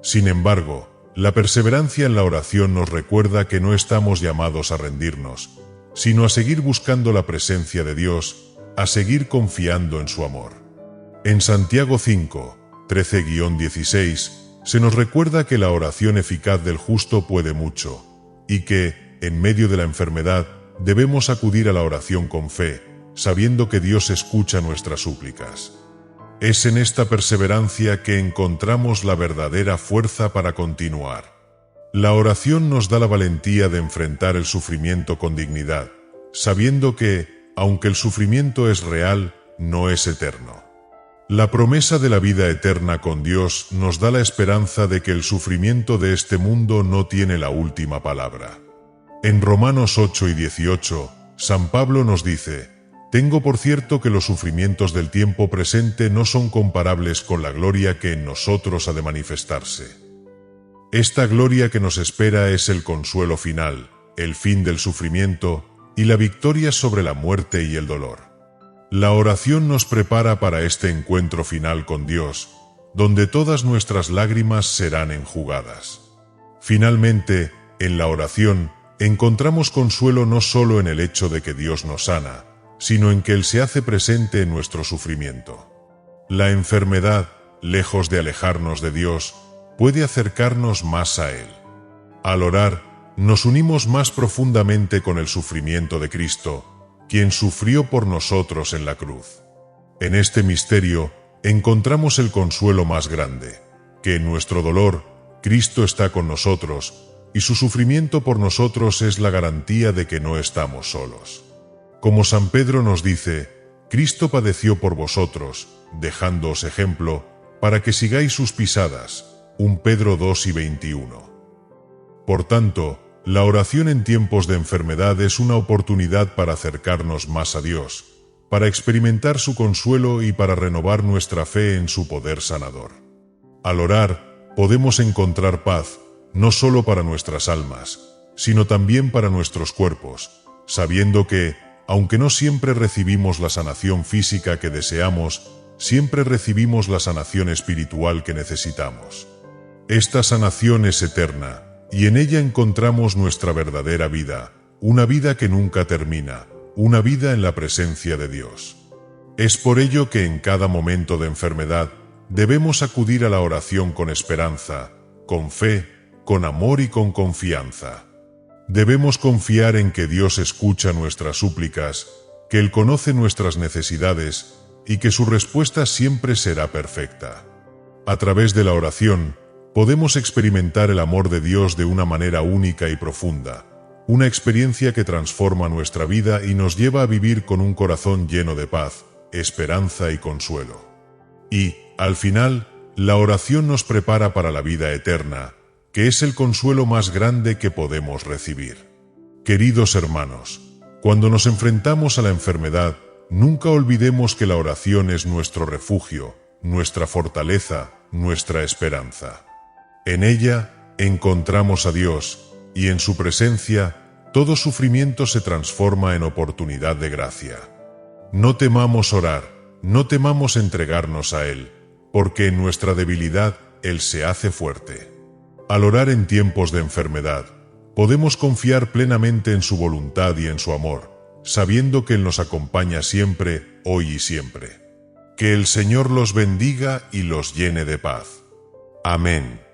Sin embargo, la perseverancia en la oración nos recuerda que no estamos llamados a rendirnos, sino a seguir buscando la presencia de Dios, a seguir confiando en su amor. En Santiago 5, 13-16, se nos recuerda que la oración eficaz del justo puede mucho, y que, en medio de la enfermedad, debemos acudir a la oración con fe, sabiendo que Dios escucha nuestras súplicas. Es en esta perseverancia que encontramos la verdadera fuerza para continuar. La oración nos da la valentía de enfrentar el sufrimiento con dignidad, sabiendo que, aunque el sufrimiento es real, no es eterno. La promesa de la vida eterna con Dios nos da la esperanza de que el sufrimiento de este mundo no tiene la última palabra. En Romanos 8:18, San Pablo nos dice: «Tengo por cierto que los sufrimientos del tiempo presente no son comparables con la gloria que en nosotros ha de manifestarse». Esta gloria que nos espera es el consuelo final, el fin del sufrimiento y la victoria sobre la muerte y el dolor. La oración nos prepara para este encuentro final con Dios, donde todas nuestras lágrimas serán enjugadas. Finalmente, en la oración, encontramos consuelo no solo en el hecho de que Dios nos sana, sino en que Él se hace presente en nuestro sufrimiento. La enfermedad, lejos de alejarnos de Dios, puede acercarnos más a Él. Al orar, nos unimos más profundamente con el sufrimiento de Cristo, quien sufrió por nosotros en la cruz. En este misterio encontramos el consuelo más grande, que en nuestro dolor, Cristo está con nosotros, y su sufrimiento por nosotros es la garantía de que no estamos solos. Como San Pedro nos dice, Cristo padeció por vosotros, dejándoos ejemplo, para que sigáis sus pisadas. 1 Pedro 2:21. Por tanto, la oración en tiempos de enfermedad es una oportunidad para acercarnos más a Dios, para experimentar su consuelo y para renovar nuestra fe en su poder sanador. Al orar, podemos encontrar paz, no solo para nuestras almas, sino también para nuestros cuerpos, sabiendo que, aunque no siempre recibimos la sanación física que deseamos, siempre recibimos la sanación espiritual que necesitamos. Esta sanación es eterna, y en ella encontramos nuestra verdadera vida, una vida que nunca termina, una vida en la presencia de Dios. Es por ello que en cada momento de enfermedad debemos acudir a la oración con esperanza, con fe, con amor y con confianza. Debemos confiar en que Dios escucha nuestras súplicas, que Él conoce nuestras necesidades y que su respuesta siempre será perfecta. A través de la oración, podemos experimentar el amor de Dios de una manera única y profunda, una experiencia que transforma nuestra vida y nos lleva a vivir con un corazón lleno de paz, esperanza y consuelo. Y, al final, la oración nos prepara para la vida eterna, que es el consuelo más grande que podemos recibir. Queridos hermanos, cuando nos enfrentamos a la enfermedad, nunca olvidemos que la oración es nuestro refugio, nuestra fortaleza, nuestra esperanza. En ella encontramos a Dios, y en su presencia, todo sufrimiento se transforma en oportunidad de gracia. No temamos orar, no temamos entregarnos a Él, porque en nuestra debilidad Él se hace fuerte. Al orar en tiempos de enfermedad, podemos confiar plenamente en su voluntad y en su amor, sabiendo que Él nos acompaña siempre, hoy y siempre. Que el Señor los bendiga y los llene de paz. Amén.